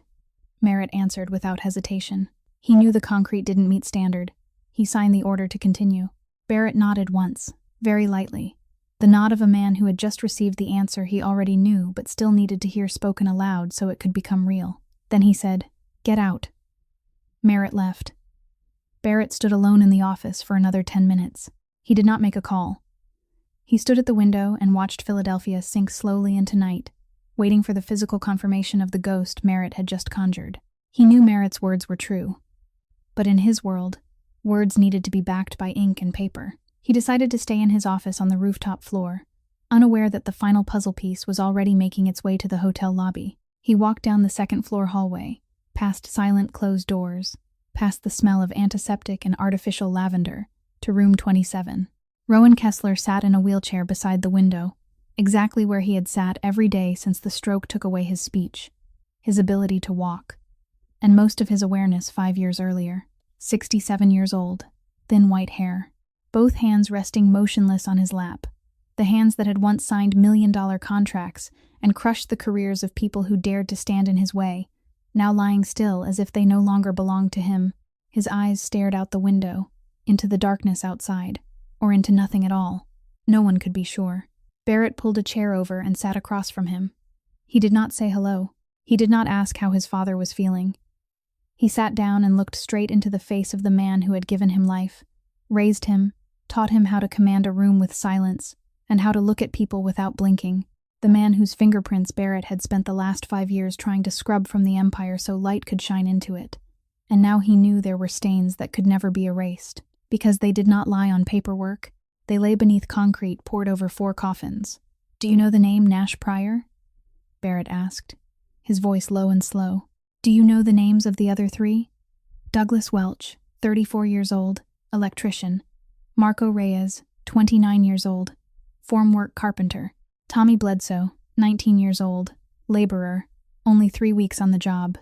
Merritt answered without hesitation. He knew the concrete didn't meet standard. He signed the order to continue. Barrett nodded once, very lightly, the nod of a man who had just received the answer he already knew but still needed to hear spoken aloud so it could become real. Then he said, "Get out." Merritt left. Barrett stood alone in the office for another 10 minutes. He did not make a call. He stood at the window and watched Philadelphia sink slowly into night, waiting for the physical confirmation of the ghost Merritt had just conjured. He knew Merritt's words were true. But in his world, words needed to be backed by ink and paper. He decided to stay in his office on the rooftop floor, unaware that the final puzzle piece was already making its way to the hotel lobby. He walked down the second-floor hallway, past silent closed doors, past the smell of antiseptic and artificial lavender, to room 27. Rowan Kessler sat in a wheelchair beside the window, exactly where he had sat every day since the stroke took away his speech, his ability to walk, and most of his awareness 5 years earlier. 67 years old, thin white hair, both hands resting motionless on his lap, The hands that had once signed million-dollar contracts and crushed the careers of people who dared to stand in his way, now lying still as if they no longer belonged to him. His eyes stared out the window, into the darkness outside, or into nothing at all. No one could be sure. Barrett pulled a chair over and sat across from him. He did not say hello. He did not ask how his father was feeling. He sat down and looked straight into the face of the man who had given him life, raised him, taught him how to command a room with silence, and how to look at people without blinking. The man whose fingerprints Barrett had spent the last 5 years trying to scrub from the empire so light could shine into it. And now he knew there were stains that could never be erased, because they did not lie on paperwork. They lay beneath concrete poured over 4 coffins. "Do you know the name Nash Pryor?" Barrett asked, his voice low and slow. "Do you know the names of the other 3? Douglas Welch, 34 years old, electrician. Marco Reyes, 29 years old, formwork carpenter. Tommy Bledsoe, 19 years old, laborer, only 3 weeks on the job."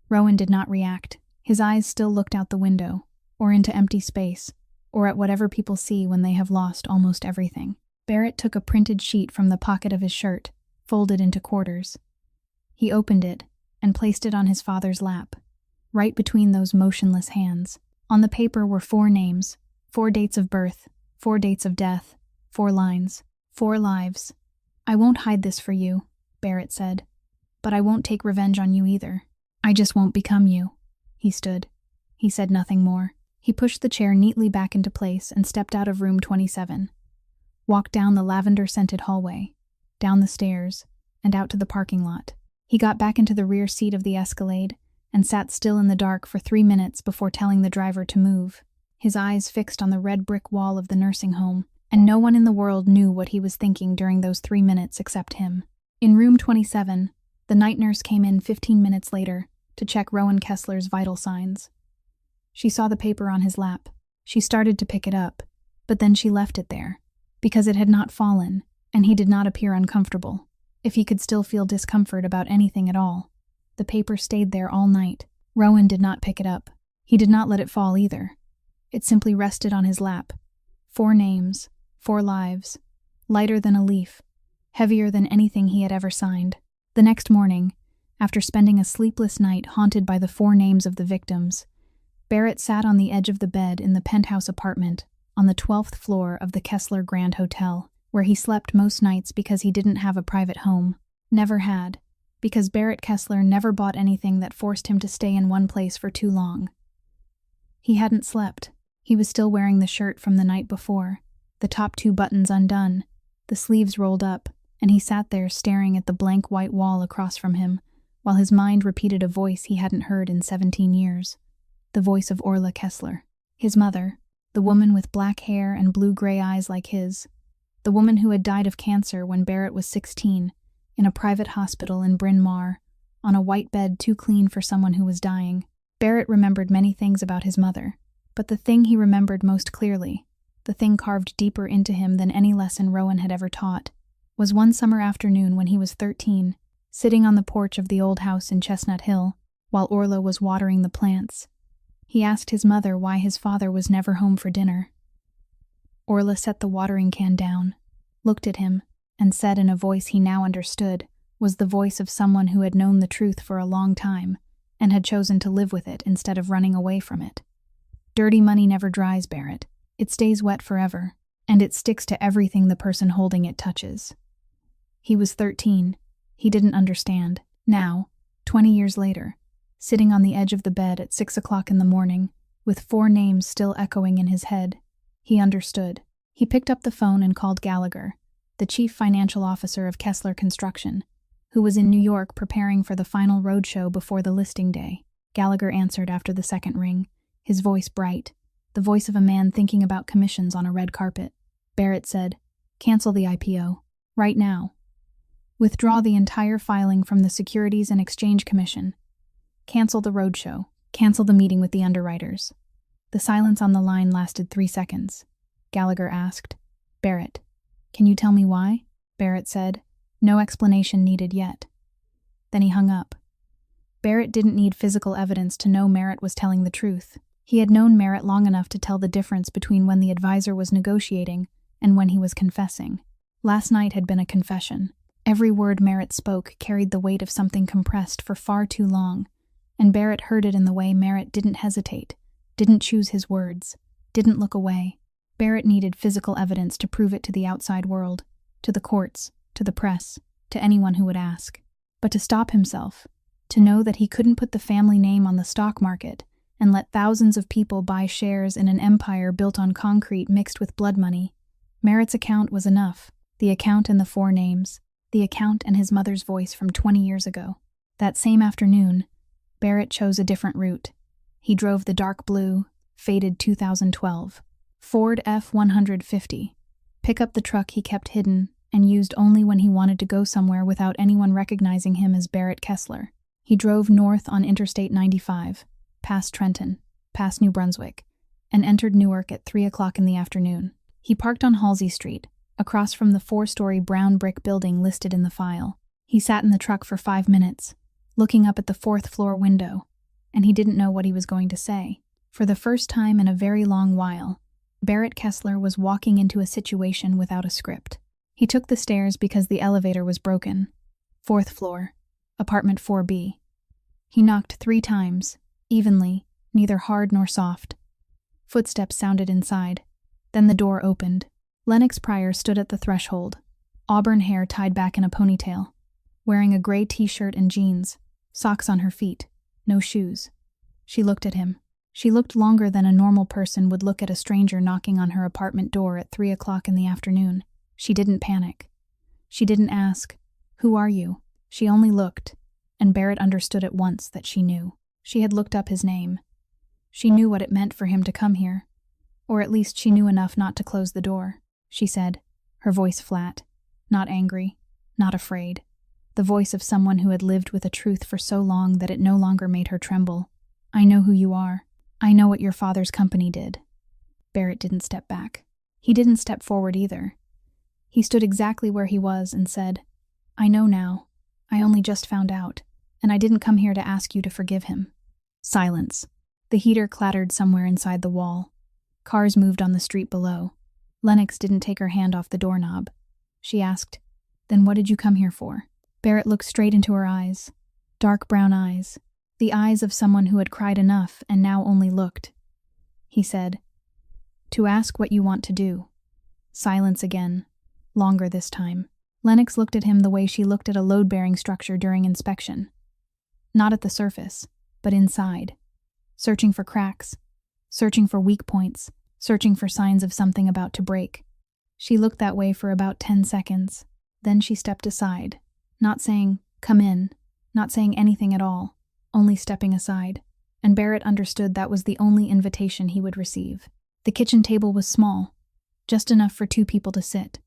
Rowan did not react. His eyes still looked out the window, or into empty space, or at whatever people see when they have lost almost everything. Barrett took a printed sheet from the pocket of his shirt, folded into quarters. He opened it and placed it on his father's lap, right between those motionless hands. On the paper were 4 names, 4 dates of birth, 4 dates of death, 4 lines, 4 lives. "I won't hide this for you," Barrett said, "but I won't take revenge on you either. I just won't become you." He stood. He said nothing more. He pushed the chair neatly back into place and stepped out of room 27. Walked down the lavender-scented hallway, down the stairs, and out to the parking lot. He got back into the rear seat of the Escalade and sat still in the dark for 3 minutes before telling the driver to move, his eyes fixed on the red brick wall of the nursing home, and no one in the world knew what he was thinking during those 3 minutes except him. In room 27, the night nurse came in 15 minutes later to check Rowan Kessler's vital signs. She saw the paper on his lap. She started to pick it up, but then she left it there, because it had not fallen, and he did not appear uncomfortable, if he could still feel discomfort about anything at all. The paper stayed there all night. Rowan did not pick it up. He did not let it fall either. It simply rested on his lap. 4 names, 4 lives, lighter than a leaf, heavier than anything he had ever signed. The next morning, after spending a sleepless night haunted by the 4 names of the victims, Barrett sat on the edge of the bed in the penthouse apartment on the 12th floor of the Kessler Grand Hotel, where he slept most nights because he didn't have a private home. Never had, because Barrett Kessler never bought anything that forced him to stay in one place for too long. He hadn't slept. He was still wearing the shirt from the night before, the top 2 buttons undone, the sleeves rolled up, and he sat there staring at the blank white wall across from him, while his mind repeated a voice he hadn't heard in 17 years. The voice of Orla Kessler. His mother, the woman with black hair and blue-gray eyes like his, the woman who had died of cancer when Barrett was 16, in a private hospital in Bryn Mawr, on a white bed too clean for someone who was dying. Barrett remembered many things about his mother, but the thing he remembered most clearly, the thing carved deeper into him than any lesson Rowan had ever taught, was one summer afternoon when he was 13, sitting on the porch of the old house in Chestnut Hill, while Orla was watering the plants. He asked his mother why his father was never home for dinner. Orla set the watering can down, looked at him, and said in a voice he now understood was the voice of someone who had known the truth for a long time and had chosen to live with it instead of running away from it. "Dirty money never dries, Barrett. It stays wet forever, and it sticks to everything the person holding it touches." He was 13. He didn't understand. Now, 20 years later, sitting on the edge of the bed at 6 o'clock in the morning, with 4 names still echoing in his head, he understood. He picked up the phone and called Gallagher, the chief financial officer of Kessler Construction, who was in New York preparing for the final roadshow before the listing day. Gallagher answered after the second ring, his voice bright, the voice of a man thinking about commissions on a red carpet. Barrett said, "Cancel the IPO. Right now. Withdraw the entire filing from the Securities and Exchange Commission. Cancel the roadshow. Cancel the meeting with the underwriters." The silence on the line lasted 3 seconds. Gallagher asked, "Barrett, can you tell me why?" Barrett said, "No explanation needed yet." Then he hung up. Barrett didn't need physical evidence to know Merritt was telling the truth. He had known Merritt long enough to tell the difference between when the advisor was negotiating and when he was confessing. Last night had been a confession. Every word Merritt spoke carried the weight of something compressed for far too long, and Barrett heard it in the way Merritt didn't hesitate, didn't choose his words, didn't look away. Barrett needed physical evidence to prove it to the outside world, to the courts, to the press, to anyone who would ask. But to stop himself, to know that he couldn't put the family name on the stock market and let thousands of people buy shares in an empire built on concrete mixed with blood money. Merritt's account was enough. The account and the 4 names. The account and his mother's voice from 20 years ago. That same afternoon, Barrett chose a different route. He drove the dark blue, faded 2012 Ford F-150. Pick up the truck he kept hidden and used only when he wanted to go somewhere without anyone recognizing him as Barrett Kessler. He drove north on Interstate 95, past Trenton, past New Brunswick, and entered Newark at 3 o'clock in the afternoon. He parked on Halsey Street, across from the 4-story brown brick building listed in the file. He sat in the truck for 5 minutes, looking up at the 4th-floor window, and he didn't know what he was going to say. For the first time in a very long while, Barrett Kessler was walking into a situation without a script. He took the stairs because the elevator was broken. 4th floor, apartment 4B. He knocked 3 times, evenly, neither hard nor soft. Footsteps sounded inside. Then the door opened. Lennox Pryor stood at the threshold, auburn hair tied back in a ponytail, wearing a gray t-shirt and jeans, socks on her feet, no shoes. She looked at him. She looked longer than a normal person would look at a stranger knocking on her apartment door at 3 o'clock in the afternoon. She didn't panic. She didn't ask, "Who are you?" She only looked, and Barrett understood at once that she knew. She had looked up his name. She knew what it meant for him to come here, or at least she knew enough not to close the door. She said, her voice flat, not angry, not afraid, the voice of someone who had lived with a truth for so long that it no longer made her tremble. "I know who you are. I know what your father's company did." Barrett didn't step back. He didn't step forward either. He stood exactly where he was and said, "I know now. I only just found out, and I didn't come here to ask you to forgive him." Silence. The heater clattered somewhere inside the wall. Cars moved on the street below. Lennox didn't take her hand off the doorknob. She asked, "Then what did you come here for?" Barrett looked straight into her eyes. Dark brown eyes. The eyes of someone who had cried enough and now only looked. He said, "To ask what you want to do." Silence again. Longer this time. Lennox looked at him the way she looked at a load-bearing structure during inspection. Not at the surface, but inside. Searching for cracks. Searching for weak points. Searching for signs of something about to break. She looked that way for about 10 seconds. Then she stepped aside, not saying, "Come in," not saying anything at all, only stepping aside, and Barrett understood that was the only invitation he would receive. The kitchen table was small, just enough for 2 people to sit.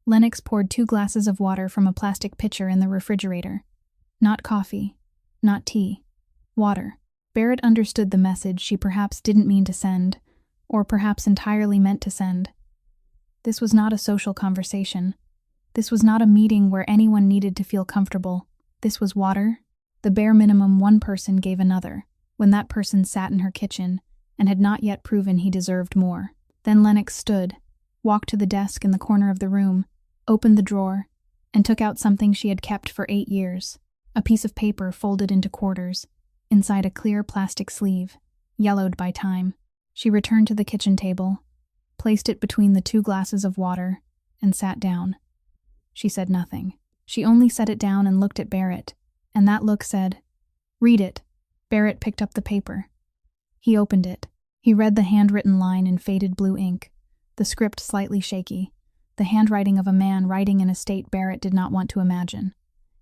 Lennox poured 2 glasses of water from a plastic pitcher in the refrigerator. Not coffee, not tea, water. Barrett understood the message she perhaps didn't mean to send, or perhaps entirely meant to send. This was not a social conversation. This was not a meeting where anyone needed to feel comfortable. This was water, the bare minimum one person gave another, when that person sat in her kitchen and had not yet proven he deserved more. Then Lennox stood, walked to the desk in the corner of the room, opened the drawer, and took out something she had kept for 8 years, a piece of paper folded into quarters, inside a clear plastic sleeve, yellowed by time. She returned to the kitchen table, placed it between the 2 glasses of water, and sat down. She said nothing. She only set it down and looked at Barrett, and that look said, "Read it." Barrett picked up the paper. He opened it. He read the handwritten line in faded blue ink, the script slightly shaky, the handwriting of a man writing in a state Barrett did not want to imagine.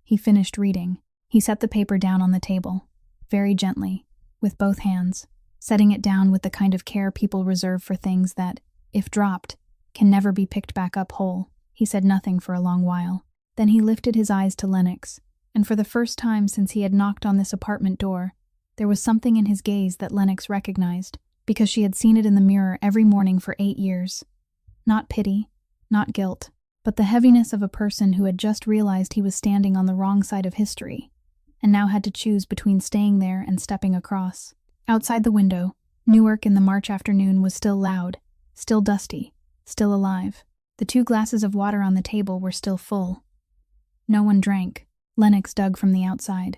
He finished reading. He set the paper down on the table, very gently, with both hands, setting it down with the kind of care people reserve for things that, if dropped, can never be picked back up whole. He said nothing for a long while. Then he lifted his eyes to Lennox, and for the first time since he had knocked on this apartment door, there was something in his gaze that Lennox recognized, because she had seen it in the mirror every morning for 8 years. Not pity, not guilt, but the heaviness of a person who had just realized he was standing on the wrong side of history, and now had to choose between staying there and stepping across. Outside the window, Newark in the March afternoon was still loud, still dusty, still alive. The 2 glasses of water on the table were still full. No one drank. Lennox dug from the outside.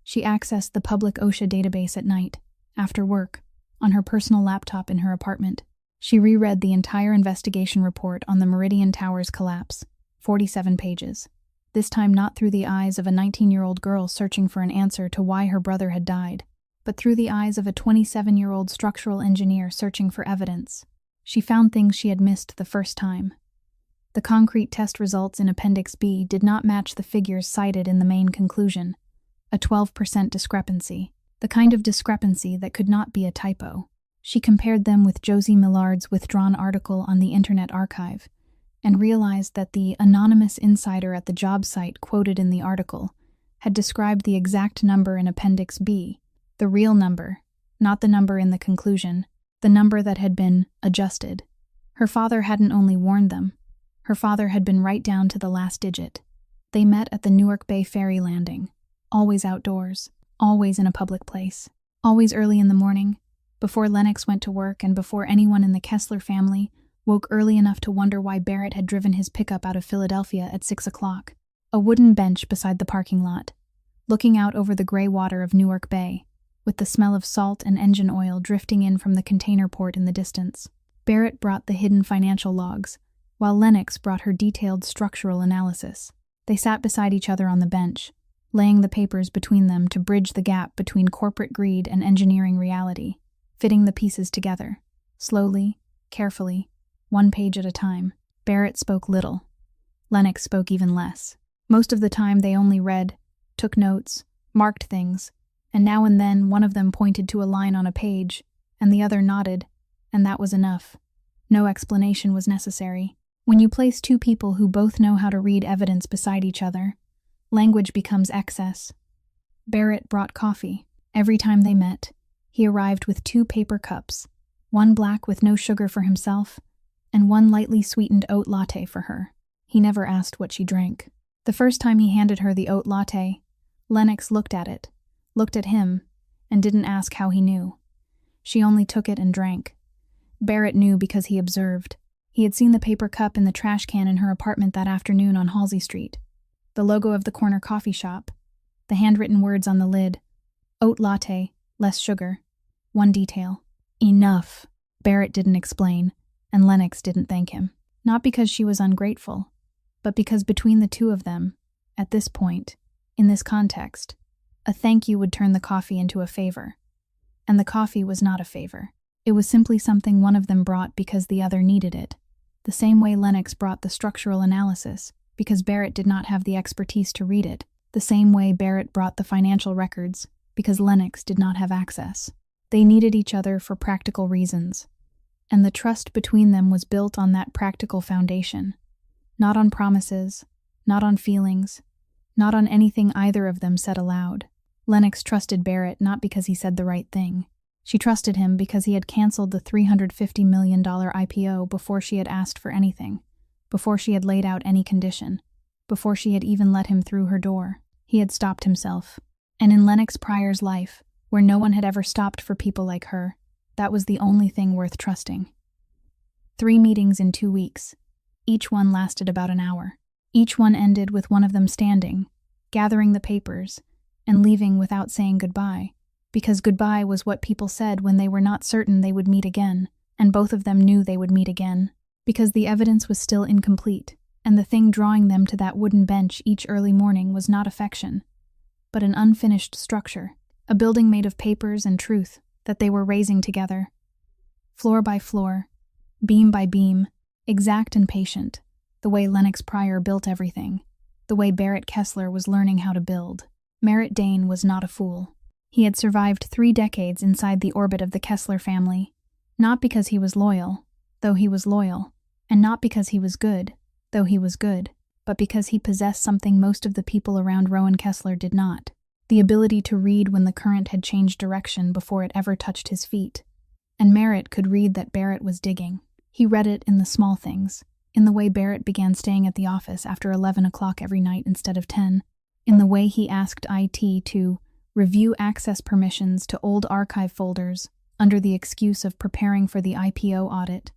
She accessed the public OSHA database at night, after work, on her personal laptop in her apartment. She reread the entire investigation report on the Meridian Towers collapse, 47 pages. This time not through the eyes of a 19-year-old girl searching for an answer to why her brother had died, but through the eyes of a 27-year-old structural engineer searching for evidence. She found things she had missed the first time. The concrete test results in Appendix B did not match the figures cited in the main conclusion, a 12% discrepancy, the kind of discrepancy that could not be a typo. She compared them with Josie Millard's withdrawn article on the Internet Archive, and realized that the anonymous insider at the job site quoted in the article had described the exact number in Appendix B, the real number, not the number in the conclusion, the number that had been adjusted. Her father hadn't only warned them. Her father had been right down to the last digit. They met at the Newark Bay ferry landing, always outdoors, always in a public place, always early in the morning, before Lennox went to work and before anyone in the Kessler family woke early enough to wonder why Barrett had driven his pickup out of Philadelphia at 6 o'clock. A wooden bench beside the parking lot, looking out over the gray water of Newark Bay, with the smell of salt and engine oil drifting in from the container port in the distance. Barrett brought the hidden financial logs, while Lennox brought her detailed structural analysis. They sat beside each other on the bench, laying the papers between them to bridge the gap between corporate greed and engineering reality, fitting the pieces together, slowly, carefully, 1 page at a time. Barrett spoke little. Lennox spoke even less. Most of the time they only read, took notes, marked things, and now and then one of them pointed to a line on a page, and the other nodded, and that was enough. No explanation was necessary. When you place 2 people who both know how to read evidence beside each other, language becomes excess. Barrett brought coffee. Every time they met, he arrived with 2 paper cups, one black with no sugar for himself, and one lightly sweetened oat latte for her. He never asked what she drank. The first time he handed her the oat latte, Lennox looked at it, looked at him, and didn't ask how he knew. She only took it and drank. Barrett knew because he observed. He had seen the paper cup in the trash can in her apartment that afternoon on Halsey Street, the logo of the corner coffee shop, the handwritten words on the lid, oat latte, less sugar. One detail. Enough. Barrett didn't explain, and Lennox didn't thank him. Not because she was ungrateful, but because between the 2 of them, at this point, in this context, a thank you would turn the coffee into a favor. And the coffee was not a favor. It was simply something one of them brought because the other needed it. The same way Lennox brought the structural analysis because Barrett did not have the expertise to read it. The same way Barrett brought the financial records because Lennox did not have access. They needed each other for practical reasons, and the trust between them was built on that practical foundation, not on promises, not on feelings, not on anything either of them said aloud. Lennox trusted Barrett not because he said the right thing. She trusted him because he had canceled the $350 million IPO before she had asked for anything, before she had laid out any condition, before she had even let him through her door. He had stopped himself. And in Lennox Pryor's life, where no one had ever stopped for people like her, that was the only thing worth trusting. 3 meetings in 2 weeks. Each one lasted about an hour. Each one ended with one of them standing, gathering the papers, and leaving without saying goodbye, because goodbye was what people said when they were not certain they would meet again, and both of them knew they would meet again, because the evidence was still incomplete, and the thing drawing them to that wooden bench each early morning was not affection, but an unfinished structure, a building made of papers and truth that they were raising together. Floor by floor, beam by beam, exact and patient, the way Lennox Pryor built everything, the way Barrett Kessler was learning how to build. Merritt Dane was not a fool. He had survived 3 decades inside the orbit of the Kessler family, not because he was loyal, though he was loyal, and not because he was good, though he was good, but because he possessed something most of the people around Rowan Kessler did not: the ability to read when the current had changed direction before it ever touched his feet. And Merritt could read that Barrett was digging. He read it in the small things, in the way Barrett began staying at the office after 11 o'clock every night instead of 10, in the way he asked IT to review access permissions to old archive folders under the excuse of preparing for the IPO audit,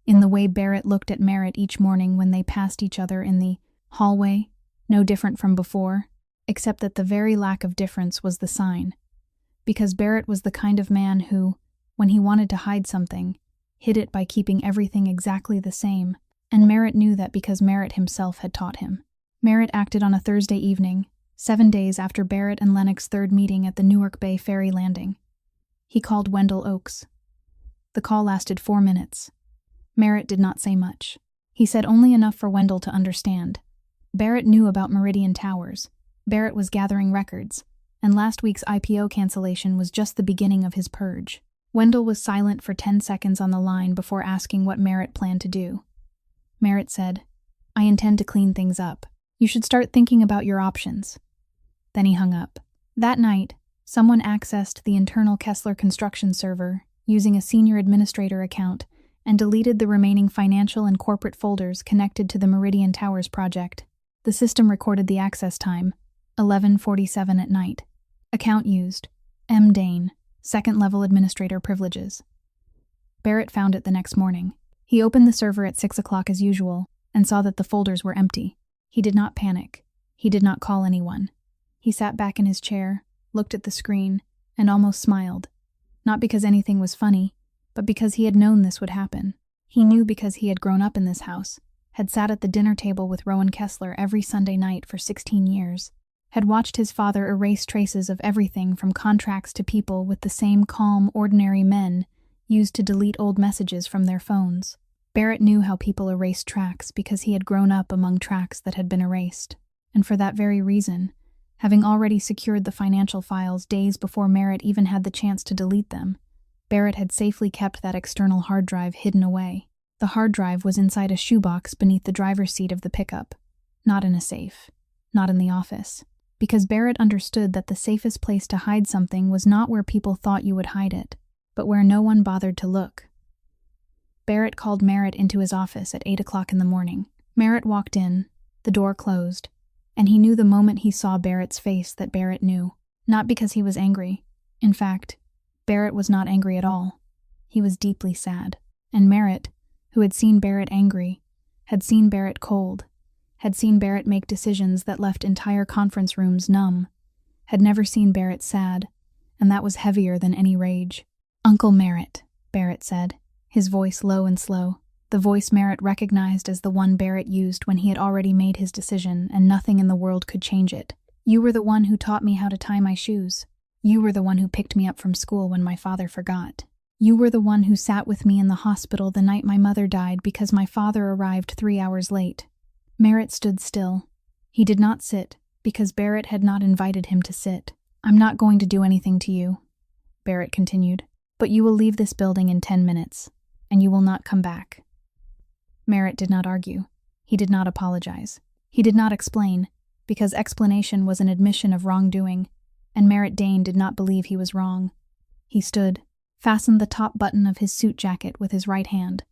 in the way Barrett looked at Merritt each morning when they passed each other in the hallway, no different from before, except that the very lack of difference was the sign. Because Barrett was the kind of man who, when he wanted to hide something, hid it by keeping everything exactly the same, and Merritt knew that because Merritt himself had taught him. Merritt acted on a Thursday evening, 7 days after Barrett and Lennox's third meeting at the Newark Bay ferry landing. He called Wendell Oaks. The call lasted 4 minutes. Merritt did not say much. He said only enough for Wendell to understand. Barrett knew about Meridian Towers. Barrett was gathering records, and last week's IPO cancellation was just the beginning of his purge. Wendell was silent for 10 seconds on the line before asking what Merritt planned to do. Merritt said, "I intend to clean things up. You should start thinking about your options." Then he hung up. That night, someone accessed the internal Kessler construction server using a senior administrator account and deleted the remaining financial and corporate folders connected to the Meridian Towers project. The system recorded the access time, 11:47 at night. Account used, M. Dane, second-level administrator privileges. Barrett found it the next morning. He opened the server at 6 o'clock as usual and saw that the folders were empty. He did not panic. He did not call anyone. He sat back in his chair, looked at the screen, and almost smiled. Not because anything was funny, but because he had known this would happen. He knew because he had grown up in this house, had sat at the dinner table with Rowan Kessler every Sunday night for 16 years, had watched his father erase traces of everything from contracts to people with the same calm, ordinary men used to delete old messages from their phones. Barrett knew how people erased tracks because he had grown up among tracks that had been erased, and for that very reason, having already secured the financial files days before Merritt even had the chance to delete them, Barrett had safely kept that external hard drive hidden away. The hard drive was inside a shoebox beneath the driver's seat of the pickup, not in a safe, not in the office, because Barrett understood that the safest place to hide something was not where people thought you would hide it, but where no one bothered to look. Barrett called Merritt into his office at 8 o'clock in the morning. Merritt walked in, the door closed, and he knew the moment he saw Barrett's face that Barrett knew. Not because he was angry. In fact, Barrett was not angry at all. He was deeply sad. And Merritt, who had seen Barrett angry, had seen Barrett cold, had seen Barrett make decisions that left entire conference rooms numb, had never seen Barrett sad, and that was heavier than any rage. "Uncle Merritt," Barrett said, his voice low and slow, the voice Merritt recognized as the one Barrett used when he had already made his decision and nothing in the world could change it. "You were the one who taught me how to tie my shoes. You were the one who picked me up from school when my father forgot. You were the one who sat with me in the hospital the night my mother died because my father arrived 3 hours late." Merritt stood still. He did not sit, because Barrett had not invited him to sit. "I'm not going to do anything to you," Barrett continued, "but you will leave this building in 10 minutes, and you will not come back." Merritt did not argue. He did not apologize. He did not explain, because explanation was an admission of wrongdoing, and Merritt Dane did not believe he was wrong. He stood, fastened the top button of his suit jacket with his right hand,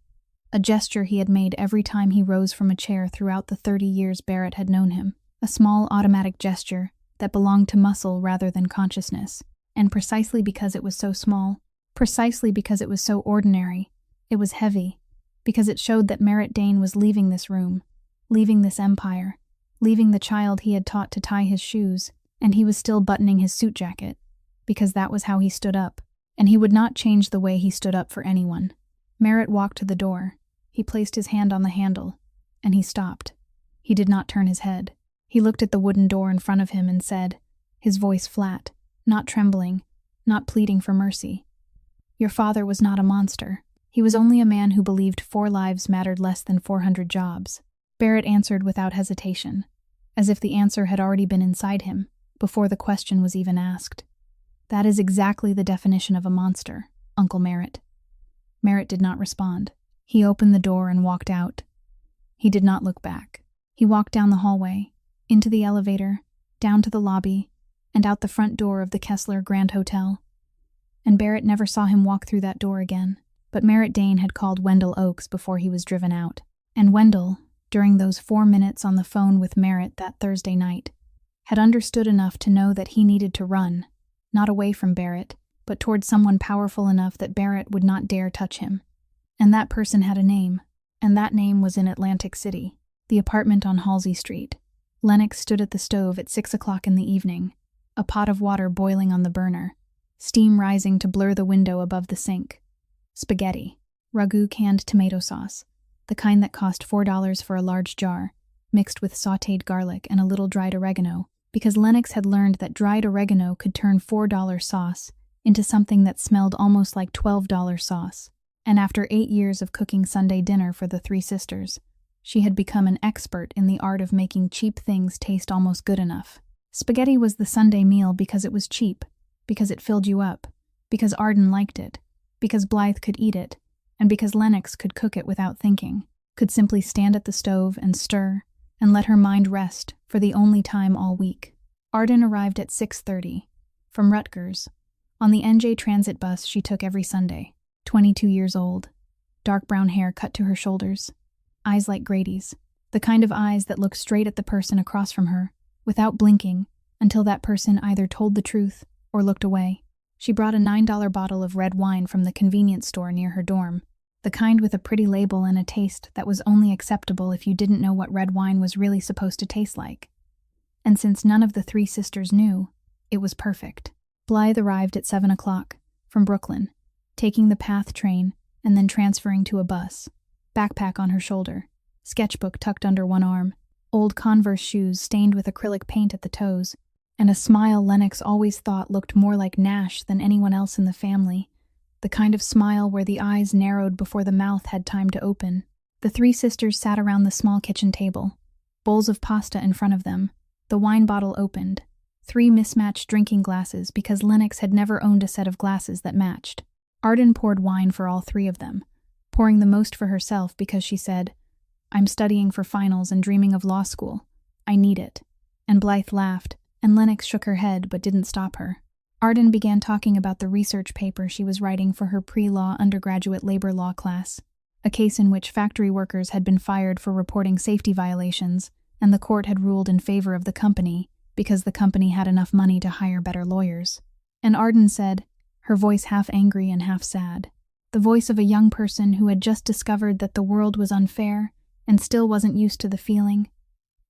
a gesture he had made every time he rose from a chair throughout the 30 years Barrett had known him, a small automatic gesture that belonged to muscle rather than consciousness, and precisely because it was so small, precisely because it was so ordinary, it was heavy, because it showed that Merritt Dane was leaving this room, leaving this empire, leaving the child he had taught to tie his shoes, and he was still buttoning his suit jacket, because that was how he stood up, and he would not change the way he stood up for anyone. Merritt walked to the door. He placed his hand on the handle, and he stopped. He did not turn his head. He looked at the wooden door in front of him and said, his voice flat, not trembling, not pleading for mercy, "Your father was not a monster. He was only a man who believed 4 lives mattered less than 400 jobs." Barrett answered without hesitation, as if the answer had already been inside him, before the question was even asked. "That is exactly the definition of a monster, Uncle Merritt." Merritt did not respond. He opened the door and walked out. He did not look back. He walked down the hallway, into the elevator, down to the lobby, and out the front door of the Kessler Grand Hotel. And Barrett never saw him walk through that door again. But Merritt Dane had called Wendell Oaks before he was driven out. And Wendell, during those 4 minutes on the phone with Merritt that Thursday night, had understood enough to know that he needed to run, not away from Barrett, but toward someone powerful enough that Barrett would not dare touch him. And that person had a name, and that name was in Atlantic City, the apartment on Halsey Street. Lennox stood at the stove at 6 o'clock in the evening, a pot of water boiling on the burner, steam rising to blur the window above the sink. Spaghetti, ragu canned tomato sauce, the kind that cost $4 for a large jar, mixed with sautéed garlic and a little dried oregano, because Lennox had learned that dried oregano could turn $4 sauce into something that smelled almost like $12 sauce. And after 8 years of cooking Sunday dinner for the three sisters, she had become an expert in the art of making cheap things taste almost good enough. Spaghetti was the Sunday meal because it was cheap, because it filled you up, because Arden liked it, because Blythe could eat it, and because Lennox could cook it without thinking, could simply stand at the stove and stir, and let her mind rest for the only time all week. Arden arrived at 6:30, from Rutgers, on the NJ Transit bus she took every Sunday. 22 years old, dark brown hair cut to her shoulders, eyes like Grady's, the kind of eyes that look straight at the person across from her, without blinking, until that person either told the truth or looked away. She brought a $9 bottle of red wine from the convenience store near her dorm, the kind with a pretty label and a taste that was only acceptable if you didn't know what red wine was really supposed to taste like. And since none of the three sisters knew, it was perfect. Blythe arrived at 7 o'clock, from Brooklyn, taking the PATH train and then transferring to a bus, backpack on her shoulder, sketchbook tucked under one arm, old Converse shoes stained with acrylic paint at the toes, and a smile Lennox always thought looked more like Nash than anyone else in the family, the kind of smile where the eyes narrowed before the mouth had time to open. The three sisters sat around the small kitchen table, bowls of pasta in front of them, the wine bottle opened, 3 mismatched drinking glasses because Lennox had never owned a set of glasses that matched. Arden poured wine for all 3 of them, pouring the most for herself because she said, "I'm studying for finals and dreaming of law school. I need it." And Blythe laughed, and Lennox shook her head but didn't stop her. Arden began talking about the research paper she was writing for her pre-law undergraduate labor law class, a case in which factory workers had been fired for reporting safety violations, and the court had ruled in favor of the company because the company had enough money to hire better lawyers. And Arden said, her voice half angry and half sad, the voice of a young person who had just discovered that the world was unfair and still wasn't used to the feeling,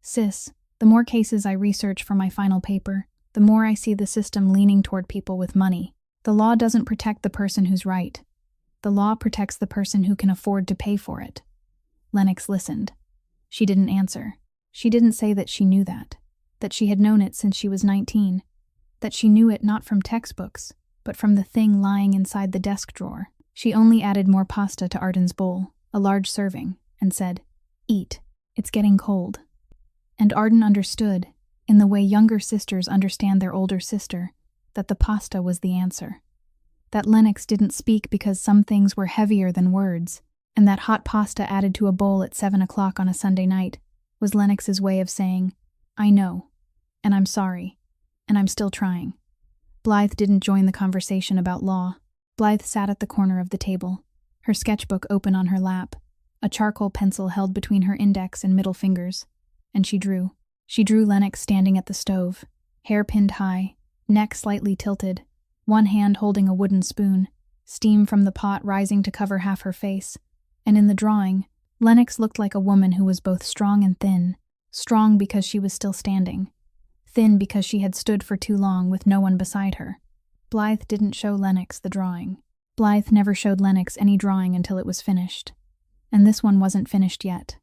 "Sis, the more cases I research for my final paper, the more I see the system leaning toward people with money. The law doesn't protect the person who's right. The law protects the person who can afford to pay for it." Lennox listened. She didn't answer. She didn't say that she knew that she had known it since she was 19, that she knew it not from textbooks, but from the thing lying inside the desk drawer. She only added more pasta to Arden's bowl, a large serving, and said, "Eat. It's getting cold." And Arden understood, in the way younger sisters understand their older sister, that the pasta was the answer. That Lennox didn't speak because some things were heavier than words, and that hot pasta added to a bowl at 7 o'clock on a Sunday night was Lennox's way of saying, "I know, and I'm sorry, and I'm still trying." Blythe didn't join the conversation about law. Blythe sat at the corner of the table, her sketchbook open on her lap, a charcoal pencil held between her index and middle fingers, and she drew. She drew Lennox standing at the stove, hair pinned high, neck slightly tilted, one hand holding a wooden spoon, steam from the pot rising to cover half her face, and in the drawing, Lennox looked like a woman who was both strong and thin, strong because she was still standing, thin because she had stood for too long with no one beside her. Blythe didn't show Lennox the drawing. Blythe never showed Lennox any drawing until it was finished. And this one wasn't finished yet,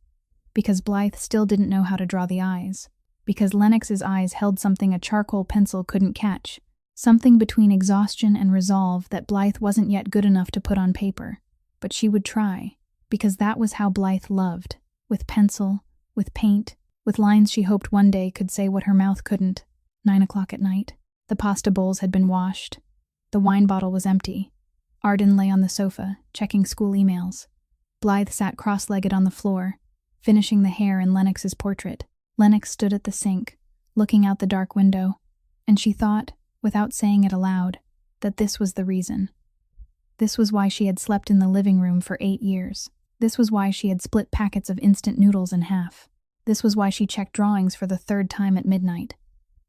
because Blythe still didn't know how to draw the eyes, because Lennox's eyes held something a charcoal pencil couldn't catch, something between exhaustion and resolve that Blythe wasn't yet good enough to put on paper. But she would try, because that was how Blythe loved, with pencil, with paint, with lines she hoped one day could say what her mouth couldn't. 9 o'clock at night. The pasta bowls had been washed. The wine bottle was empty. Arden lay on the sofa, checking school emails. Blythe sat cross-legged on the floor, finishing the hair in Lennox's portrait. Lennox stood at the sink, looking out the dark window, and she thought, without saying it aloud, that this was the reason. This was why she had slept in the living room for 8 years. This was why she had split packets of instant noodles in half. This was why she checked drawings for the 3rd time at midnight.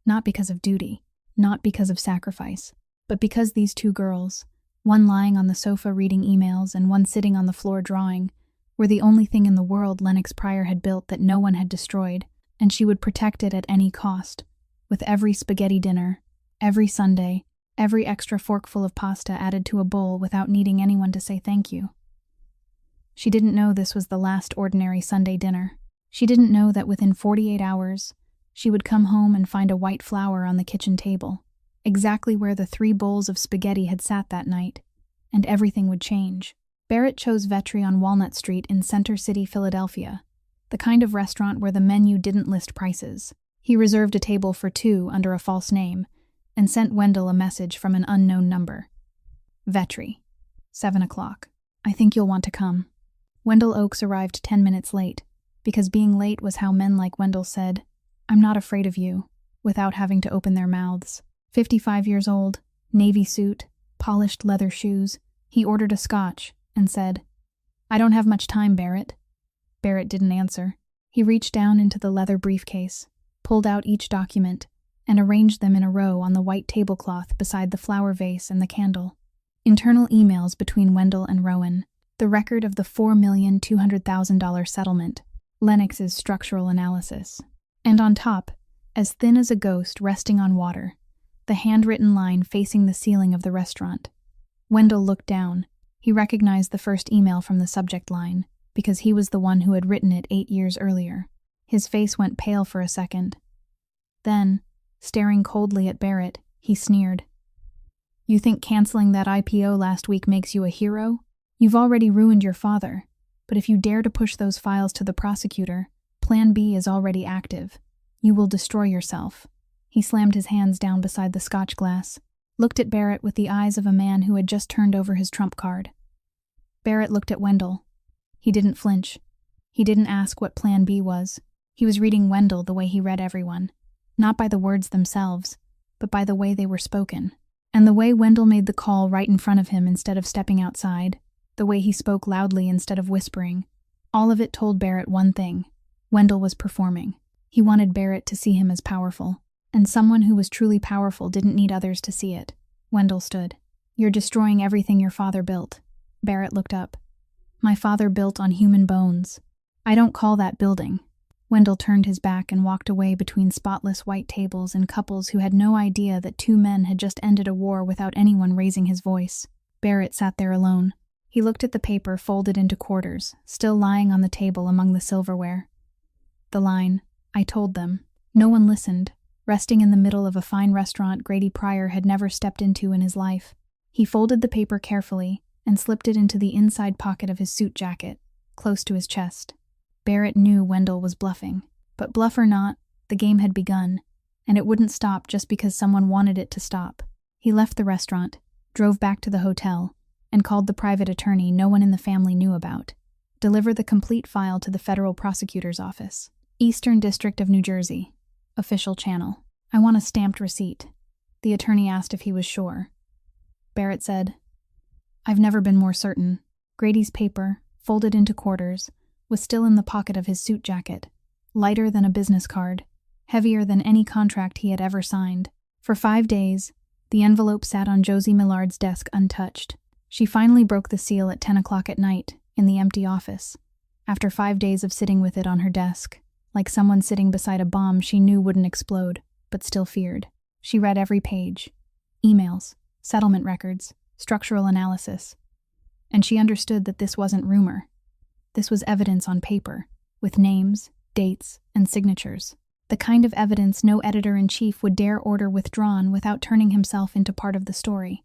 Not because of duty, not because of sacrifice, but because these 2 girls, One lying on the sofa reading emails and one sitting on the floor drawing, were the only thing in the world Lennox Pryor had built that no one had destroyed, and she would protect it at any cost, with every spaghetti dinner, every Sunday, every extra forkful of pasta added to a bowl without needing anyone to say thank you. She didn't know this was the last ordinary Sunday dinner. She didn't know that within 48 hours, she would come home and find a white flower on the kitchen table, exactly where the 3 bowls of spaghetti had sat that night, and everything would change. Barrett chose Vetri on Walnut Street in Center City, Philadelphia, the kind of restaurant where the menu didn't list prices. He reserved a table for 2 under a false name and sent Wendell a message from an unknown number. Vetri, 7 o'clock. I think you'll want to come. Wendell Oakes arrived 10 minutes late, because being late was how men like Wendell said, "I'm not afraid of you," without having to open their mouths. 55 years old, navy suit, polished leather shoes, he ordered a scotch and said, "I don't have much time, Barrett." Barrett didn't answer. He reached down into the leather briefcase, pulled out each document, and arranged them in a row on the white tablecloth beside the flower vase and the candle. Internal emails between Wendell and Rowan, the record of the $4,200,000 settlement, Lennox's structural analysis. And on top, as thin as a ghost resting on water, the handwritten line facing the ceiling of the restaurant. Wendell looked down. He recognized the first email from the subject line, because he was the one who had written it 8 years earlier. His face went pale for a second. Then, staring coldly at Barrett, he sneered. "You think canceling that IPO last week makes you a hero? You've already ruined your father, but if you dare to push those files to the prosecutor, Plan B is already active. You will destroy yourself." He slammed his hands down beside the scotch glass, looked at Barrett with the eyes of a man who had just turned over his trump card. Barrett looked at Wendell. He didn't flinch. He didn't ask what Plan B was. He was reading Wendell the way he read everyone, not by the words themselves, but by the way they were spoken. And the way Wendell made the call right in front of him instead of stepping outside, the way he spoke loudly instead of whispering, all of it told Barrett one thing: Wendell was performing. He wanted Barrett to see him as powerful, and someone who was truly powerful didn't need others to see it. Wendell stood. "You're destroying everything your father built." Barrett looked up. "My father built on human bones. I don't call that building." Wendell turned his back and walked away between spotless white tables and couples who had no idea that 2 men had just ended a war without anyone raising his voice. Barrett sat there alone. He looked at the paper folded into quarters, still lying on the table among the silverware. The line, "I told them." No one listened. Resting in the middle of a fine restaurant Grady Pryor had never stepped into in his life. He folded the paper carefully and slipped it into the inside pocket of his suit jacket, close to his chest. Barrett knew Wendell was bluffing, but bluff or not, the game had begun, and it wouldn't stop just because someone wanted it to stop. He left the restaurant, drove back to the hotel, and called the private attorney no one in the family knew about. Deliver the complete file to the federal prosecutor's office. Eastern District of New Jersey. Official channel. "I want a stamped receipt." The attorney asked if he was sure. Barrett said, "I've never been more certain." Grady's paper, folded into quarters, was still in the pocket of his suit jacket, lighter than a business card, heavier than any contract he had ever signed. For 5 days, the envelope sat on Josie Millard's desk untouched. She finally broke the seal at 10 o'clock at night, in the empty office, after 5 days of sitting with it on her desk, like someone sitting beside a bomb she knew wouldn't explode, but still feared. She read every page. Emails, settlement records, structural analysis. And she understood that this wasn't rumor. This was evidence on paper, with names, dates, and signatures. The kind of evidence no editor-in-chief would dare order withdrawn without turning himself into part of the story.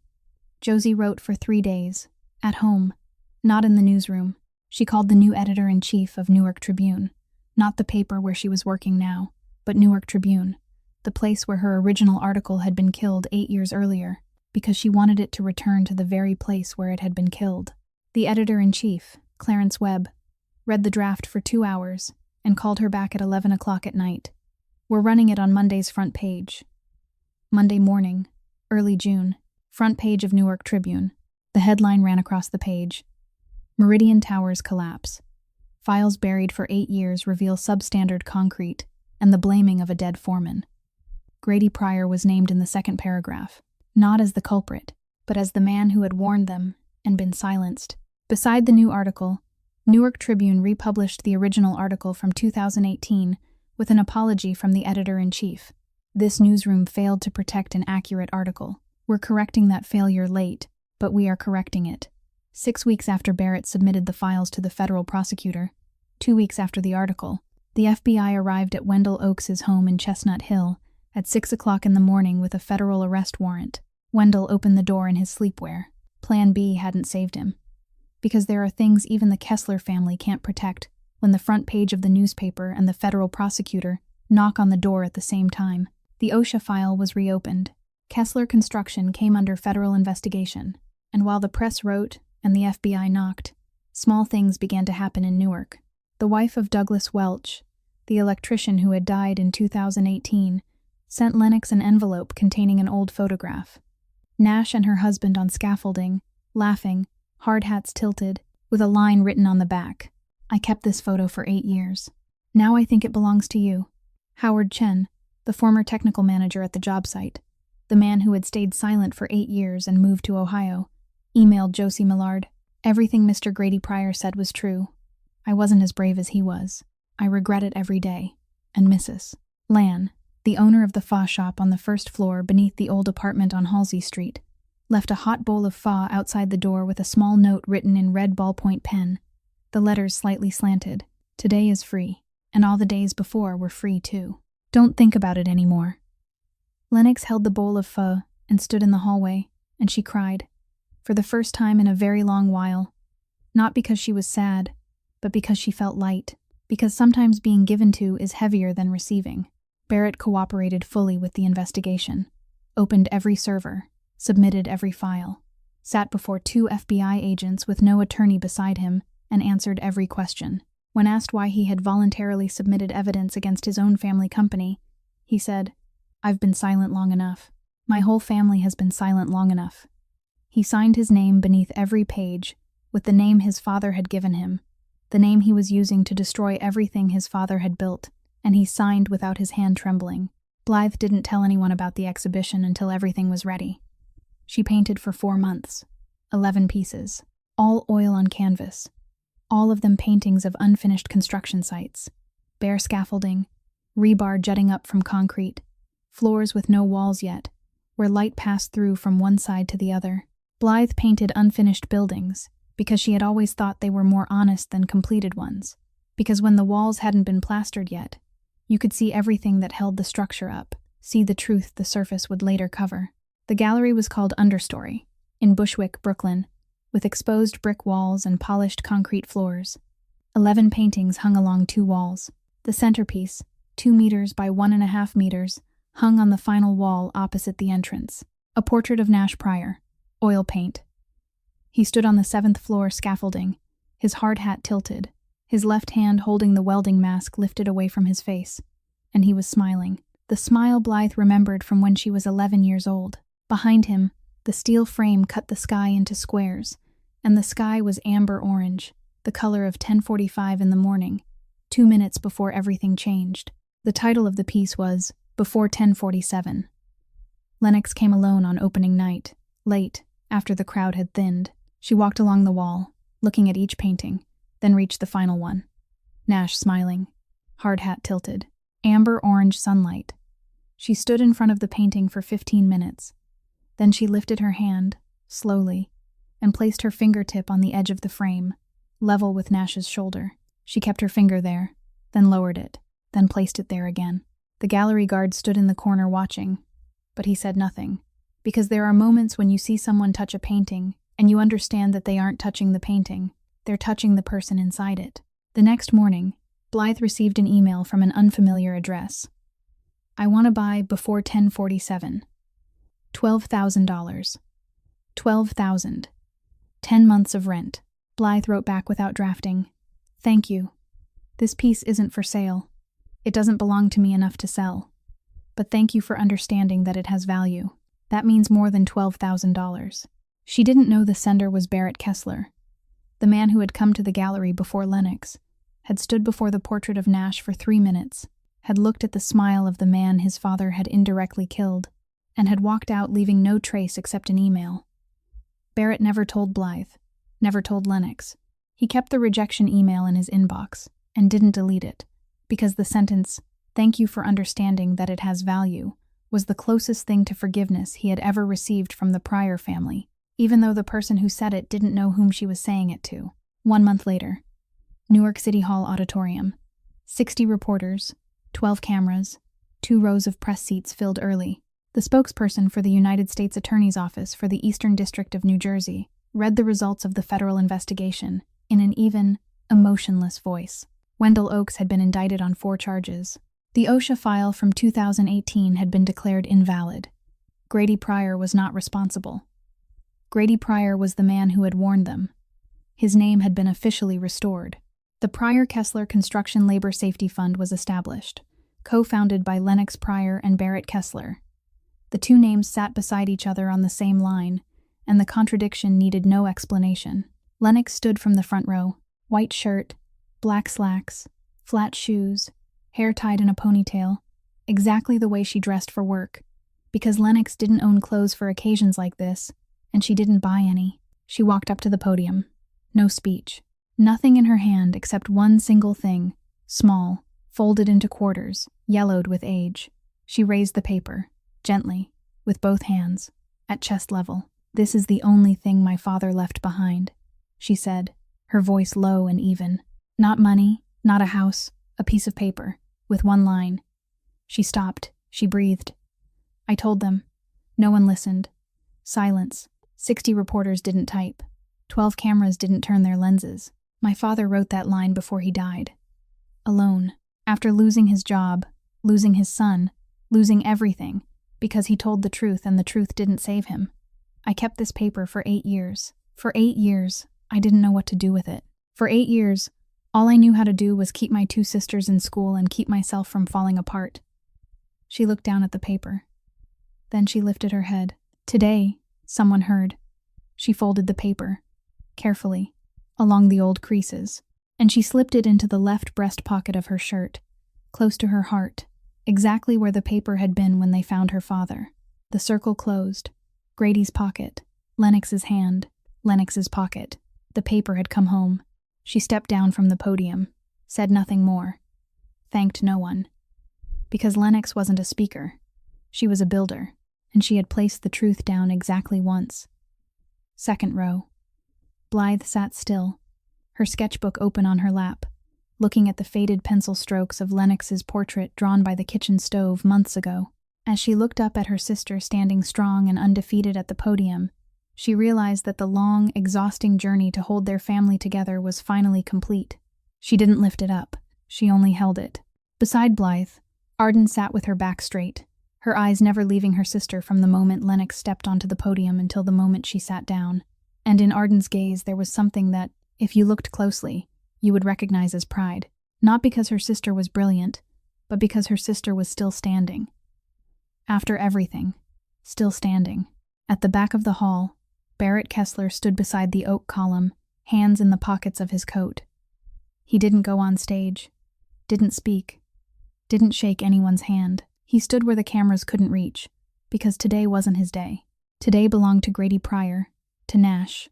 Josie wrote for 3 days, at home, not in the newsroom. She called the new editor-in-chief of Newark Tribune, not the paper where she was working now, but Newark Tribune, the place where her original article had been killed 8 years earlier, because she wanted it to return to the very place where it had been killed. The editor-in-chief, Clarence Webb, read the draft for 2 hours and called her back at 11 o'clock at night. "We're running it on Monday's front page." Monday morning, early June, front page of Newark Tribune. The headline ran across the page: "Meridian Towers Collapse. Files buried for 8 years reveal substandard concrete and the blaming of a dead foreman." Grady Pryor was named in the second paragraph, not as the culprit, but as the man who had warned them and been silenced. Beside the new article, Newark Tribune republished the original article from 2018 with an apology from the editor-in-chief. This newsroom failed to protect an accurate article. We're correcting that failure late, but we are correcting it. 6 weeks after Barrett submitted the files to the federal prosecutor, 2 weeks after the article, the FBI arrived at Wendell Oaks' home in Chestnut Hill at 6 o'clock in the morning with a federal arrest warrant. Wendell opened the door in his sleepwear. Plan B hadn't saved him. Because there are things even the Kessler family can't protect when the front page of the newspaper and the federal prosecutor knock on the door at the same time. The OSHA file was reopened. Kessler Construction came under federal investigation, and while the press wrote and the FBI knocked, small things began to happen in Newark. The wife of Douglas Welch, the electrician who had died in 2018, sent Lennox an envelope containing an old photograph. Nash and her husband on scaffolding, laughing, hard hats tilted, with a line written on the back. I kept this photo for 8 years. Now I think it belongs to you. Howard Chen, the former technical manager at the job site, the man who had stayed silent for 8 years and moved to Ohio, emailed Josie Millard. Everything Mr. Grady Pryor said was true. I wasn't as brave as he was. I regret it every day. And Mrs. Lan, the owner of the pho shop on the first floor beneath the old apartment on Halsey Street, left a hot bowl of pho outside the door with a small note written in red ballpoint pen. The letters slightly slanted. Today is free, and all the days before were free too. Don't think about it anymore. Lennox held the bowl of pho and stood in the hallway, and she cried, for the first time in a very long while, not because she was sad, but because she felt light, because sometimes being given to is heavier than receiving. Barrett cooperated fully with the investigation, opened every server, submitted every file, sat before 2 FBI agents with no attorney beside him, and answered every question. When asked why he had voluntarily submitted evidence against his own family company, he said, I've been silent long enough. My whole family has been silent long enough. He signed his name beneath every page with the name his father had given him, the name he was using to destroy everything his father had built, and he signed without his hand trembling. Blythe didn't tell anyone about the exhibition until everything was ready. She painted for 4 months, 11 pieces, all oil on canvas, all of them paintings of unfinished construction sites, bare scaffolding, rebar jutting up from concrete, floors with no walls yet, where light passed through from one side to the other. Blythe painted unfinished buildings because she had always thought they were more honest than completed ones, because when the walls hadn't been plastered yet, you could see everything that held the structure up, see the truth the surface would later cover. The gallery was called Understory, in Bushwick, Brooklyn, with exposed brick walls and polished concrete floors. 11 paintings hung along 2 walls. The centerpiece, 2 meters by 1.5 meters, hung on the final wall opposite the entrance. A portrait of Nash Pryor, oil paint. He stood on the 7th floor scaffolding, his hard hat tilted, his left hand holding the welding mask lifted away from his face, and he was smiling. The smile Blythe remembered from when she was 11 years old. Behind him, the steel frame cut the sky into squares, and the sky was amber orange, the color of 10:45 in the morning, 2 minutes before everything changed. The title of the piece was Before 10:47. Lennox came alone on opening night, late, after the crowd had thinned. She walked along the wall, looking at each painting, then reached the final one. Nash smiling, hard hat tilted, amber orange sunlight. She stood in front of the painting for 15 minutes. Then she lifted her hand, slowly, and placed her fingertip on the edge of the frame, level with Nash's shoulder. She kept her finger there, then lowered it, then placed it there again. The gallery guard stood in the corner watching, but he said nothing, because there are moments when you see someone touch a painting and you understand that they aren't touching the painting, they're touching the person inside it. The next morning, Blythe received an email from an unfamiliar address. I want to buy before 10:47. $12,000. 12,000. 10 months of rent. Blythe wrote back without drafting. Thank you. This piece isn't for sale. It doesn't belong to me enough to sell. But thank you for understanding that it has value. That means more than $12,000. She didn't know the sender was Barrett Kessler, the man who had come to the gallery before Lennox, had stood before the portrait of Nash for 3 minutes, had looked at the smile of the man his father had indirectly killed, and had walked out leaving no trace except an email. Barrett never told Blythe, never told Lennox. He kept the rejection email in his inbox and didn't delete it, because the sentence, "Thank you for understanding that it has value," was the closest thing to forgiveness he had ever received from the Pryor family, even though the person who said it didn't know whom she was saying it to. 1 month later, Newark City Hall Auditorium. 60 reporters, 12 cameras, 2 rows of press seats filled early. The spokesperson for the United States Attorney's Office for the Eastern District of New Jersey read the results of the federal investigation in an even, emotionless voice. Wendell Oaks had been indicted on 4 charges. The OSHA file from 2018 had been declared invalid. Grady Pryor was not responsible. Grady Pryor was the man who had warned them. His name had been officially restored. The Pryor-Kessler Construction Labor Safety Fund was established, co-founded by Lennox Pryor and Barrett Kessler. The 2 names sat beside each other on the same line, and the contradiction needed no explanation. Lennox stood from the front row, white shirt, black slacks, flat shoes, hair tied in a ponytail, exactly the way she dressed for work, because Lennox didn't own clothes for occasions like this, and she didn't buy any. She walked up to the podium. No speech. Nothing in her hand except one single thing, small, folded into quarters, yellowed with age. She raised the paper, gently, with both hands, at chest level. "This is the only thing my father left behind," she said, her voice low and even. "Not money, not a house, a piece of paper, with one line." She stopped. She breathed. "I told them." No one listened. Silence. 60 reporters didn't type. 12 cameras didn't turn their lenses. "My father wrote that line before he died. Alone. After losing his job, losing his son, losing everything, because he told the truth and the truth didn't save him. I kept this paper for 8 years. For 8 years, I didn't know what to do with it. For 8 years, all I knew how to do was keep my 2 sisters in school and keep myself from falling apart." She looked down at the paper. Then she lifted her head. "Today," someone heard. She folded the paper, carefully, along the old creases, and she slipped it into the left breast pocket of her shirt, close to her heart, exactly where the paper had been when they found her father. The circle closed. Grady's pocket, Lennox's hand, Lennox's pocket. The paper had come home. She stepped down from the podium, said nothing more, thanked no one. Because Lennox wasn't a speaker. She was a builder, and she had placed the truth down exactly once. Second row. Blythe sat still, her sketchbook open on her lap, looking at the faded pencil strokes of Lennox's portrait drawn by the kitchen stove months ago. As she looked up at her sister standing strong and undefeated at the podium, she realized that the long, exhausting journey to hold their family together was finally complete. She didn't lift it up. She only held it. Beside Blythe, Arden sat with her back straight, her eyes never leaving her sister from the moment Lennox stepped onto the podium until the moment she sat down. And in Arden's gaze there was something that, if you looked closely, you would recognize as pride. Not because her sister was brilliant, but because her sister was still standing. After everything, still standing. At the back of the hall, Barrett Kessler stood beside the oak column, hands in the pockets of his coat. He didn't go on stage, didn't speak, didn't shake anyone's hand. He stood where the cameras couldn't reach, because today wasn't his day. Today belonged to Grady Pryor, to Nash,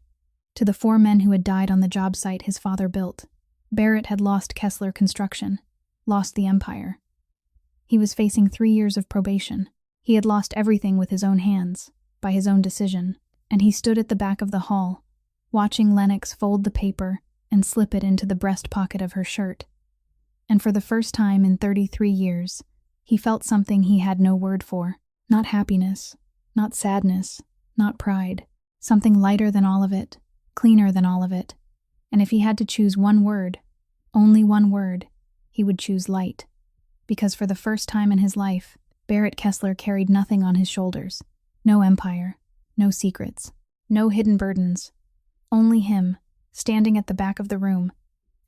to the 4 men who had died on the job site his father built. Barrett had lost Kessler Construction, lost the empire. He was facing 3 years of probation. He had lost everything with his own hands, by his own decision, and he stood at the back of the hall, watching Lennox fold the paper and slip it into the breast pocket of her shirt. And for the first time in 33 years, he felt something he had no word for. Not happiness, not sadness, not pride. Something lighter than all of it, cleaner than all of it. And if he had to choose one word, only one word, he would choose light. Because for the first time in his life, Barrett Kessler carried nothing on his shoulders. No empire, no secrets, no hidden burdens. Only him, standing at the back of the room,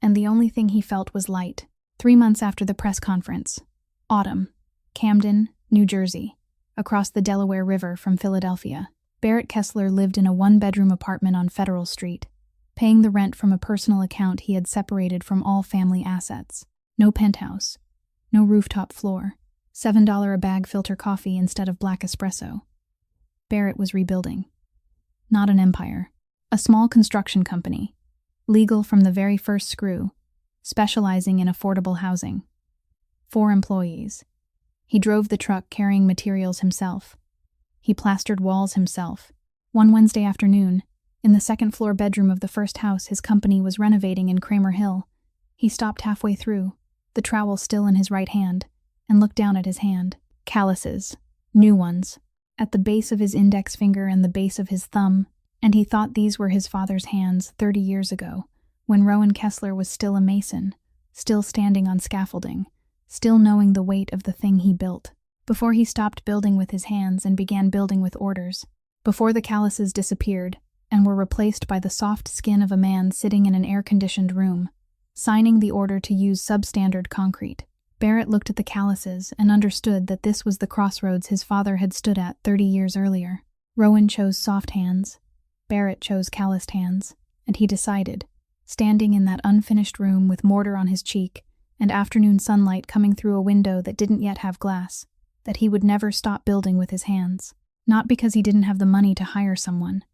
and the only thing he felt was light. 3 months after the press conference, autumn, Camden, New Jersey, across the Delaware River from Philadelphia, Barrett Kessler lived in a 1-bedroom apartment on Federal Street, paying the rent from a personal account he had separated from all family assets. No penthouse, no rooftop floor, $7 a bag filter coffee instead of black espresso. Barrett was rebuilding. not an empire. A small construction company, legal from the very first screw, specializing in affordable housing. 4 employees. He drove the truck carrying materials himself. He plastered walls himself. One Wednesday afternoon, in the second-floor bedroom of the first house his company was renovating in Kramer Hill, he stopped halfway through, the trowel still in his right hand, and looked down at his hand. Calluses, new ones, at the base of his index finger and the base of his thumb, and he thought these were his father's hands 30 years ago, when Rowan Kessler was still a mason, still standing on scaffolding, still knowing the weight of the thing he built, before he stopped building with his hands and began building with orders, before the calluses disappeared and were replaced by the soft skin of a man sitting in an air-conditioned room, signing the order to use substandard concrete. Barrett looked at the calluses and understood that this was the crossroads his father had stood at 30 years earlier. Rowan chose soft hands, Barrett chose calloused hands, and he decided, standing in that unfinished room with mortar on his cheek and afternoon sunlight coming through a window that didn't yet have glass, that he would never stop building with his hands. Not because he didn't have the money to hire someone,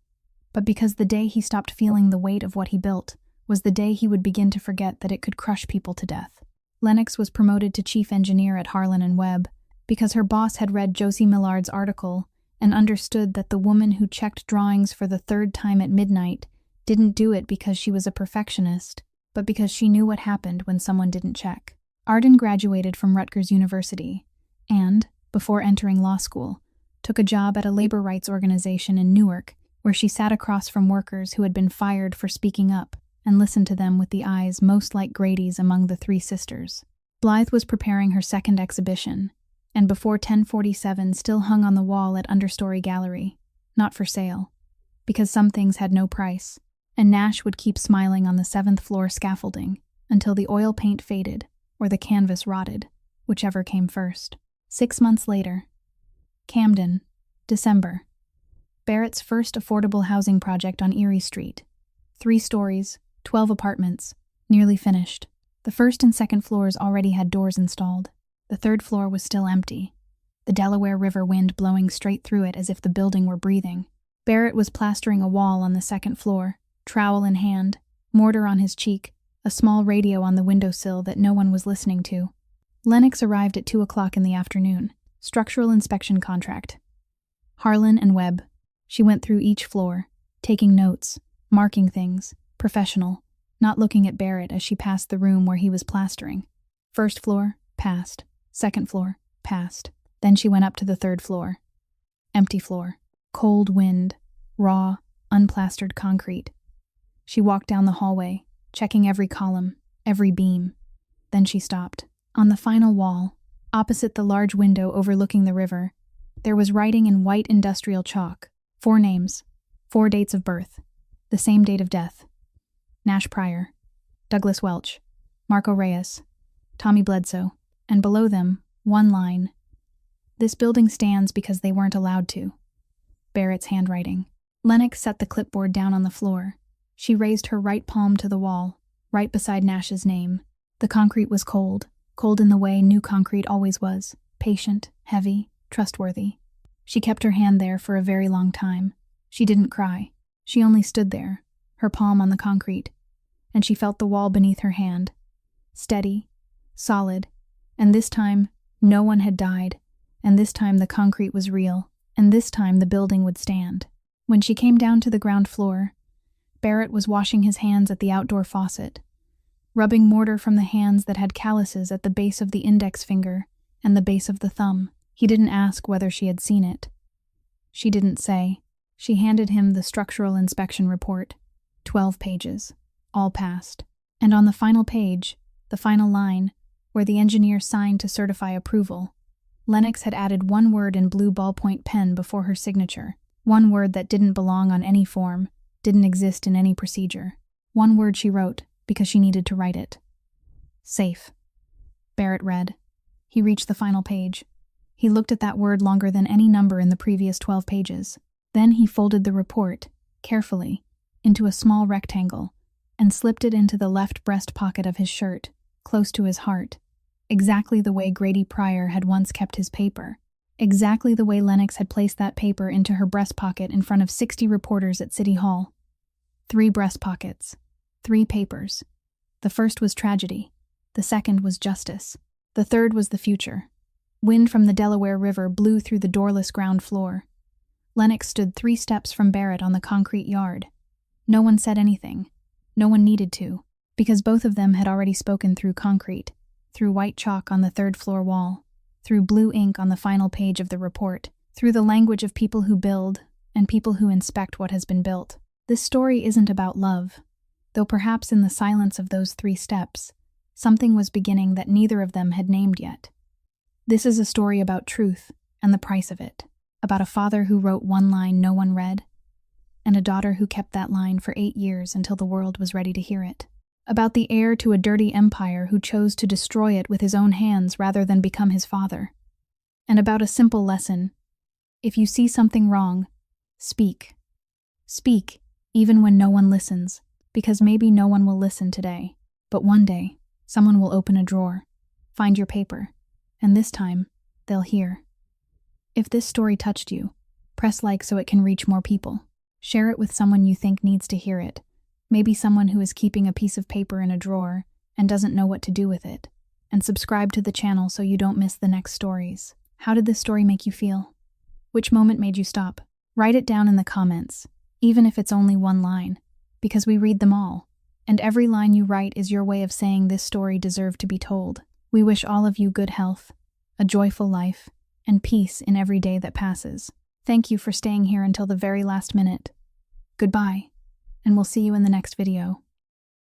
but because the day he stopped feeling the weight of what he built was the day he would begin to forget that it could crush people to death. Lennox was promoted to chief engineer at Harlan & Webb because her boss had read Josie Millard's article and understood that the woman who checked drawings for the 3rd time at midnight didn't do it because she was a perfectionist, but because she knew what happened when someone didn't check. Arden graduated from Rutgers University and, before entering law school, took a job at a labor rights organization in Newark, where she sat across from workers who had been fired for speaking up and listened to them with the eyes most like Grady's among the 3 sisters. Blythe was preparing her 2nd exhibition, and before 1047 still hung on the wall at Understory Gallery, not for sale, because some things had no price, and Nash would keep smiling on the 7th floor scaffolding until the oil paint faded or the canvas rotted, whichever came first. 6 months later, Camden, December. Barrett's first affordable housing project on Erie Street. 3 stories, 12 apartments, nearly finished. The 1st and 2nd floors already had doors installed. The 3rd floor was still empty, the Delaware River wind blowing straight through it as if the building were breathing. Barrett was plastering a wall on the 2nd floor, trowel in hand, mortar on his cheek, a small radio on the windowsill that no one was listening to. Lennox arrived at 2 o'clock in the afternoon. Structural inspection contract. Harlan & Webb. She went through each floor, taking notes, marking things, professional, not looking at Barrett as she passed the room where he was plastering. 1st floor, passed. 2nd floor, passed. Then she went up to the 3rd floor. Empty floor. Cold wind. Raw, unplastered concrete. She walked down the hallway, checking every column, every beam. Then she stopped. On the final wall, opposite the large window overlooking the river, there was writing in white industrial chalk. 4 names, 4 dates of birth, the same date of death. Nash Pryor, Douglas Welch, Marco Reyes, Tommy Bledsoe, and below them, 1 line. This building stands because they weren't allowed to. Barrett's handwriting. Lennox set the clipboard down on the floor. She raised her right palm to the wall, right beside Nash's name. The concrete was cold in the way new concrete always was, patient, heavy, trustworthy. She kept her hand there for a very long time. She didn't cry. She only stood there, her palm on the concrete, and she felt the wall beneath her hand. Steady, solid, and this time, no one had died, and this time the concrete was real, and this time the building would stand. When she came down to the ground floor, Barrett was washing his hands at the outdoor faucet, rubbing mortar from the hands that had calluses at the base of the index finger and the base of the thumb. He didn't ask whether she had seen it. She didn't say. She handed him the structural inspection report. 12 pages, all passed. And on the final page, the final line, where the engineer signed to certify approval, Lennox had added 1 word in blue ballpoint pen before her signature. 1 word that didn't belong on any form, didn't exist in any procedure. 1 word she wrote because she needed to write it. Safe. Barrett read. He reached the final page. He looked at that word longer than any number in the previous 12 pages. Then he folded the report, carefully, into a small rectangle, and slipped it into the left breast pocket of his shirt, close to his heart, exactly the way Grady Pryor had once kept his paper, exactly the way Lennox had placed that paper into her breast pocket in front of 60 reporters at City Hall. 3 breast pockets, 3 papers. The first was tragedy. The second was justice. The third was the future. Wind from the Delaware River blew through the doorless ground floor. Lennox stood 3 steps from Barrett on the concrete yard. No one said anything. No one needed to, because both of them had already spoken through concrete, through white chalk on the 3rd floor wall, through blue ink on the final page of the report, through the language of people who build and people who inspect what has been built. This story isn't about love, though perhaps in the silence of those 3 steps, something was beginning that neither of them had named yet. This is a story about truth and the price of it, about a father who wrote one line no one read, and a daughter who kept that line for 8 years until the world was ready to hear it. About the heir to a dirty empire who chose to destroy it with his own hands rather than become his father. And about a simple lesson: if you see something wrong, speak. Speak, even when no one listens, because maybe no one will listen today. But one day, someone will open a drawer, find your paper, and this time, they'll hear. If this story touched you, press like so it can reach more people. Share it with someone you think needs to hear it. Maybe someone who is keeping a piece of paper in a drawer and doesn't know what to do with it. And subscribe to the channel so you don't miss the next stories. How did this story make you feel? Which moment made you stop? Write it down in the comments, even if it's only one line, because we read them all. And every line you write is your way of saying this story deserved to be told. We wish all of you good health, a joyful life, and peace in every day that passes. Thank you for staying here until the very last minute. Goodbye, and we'll see you in the next video.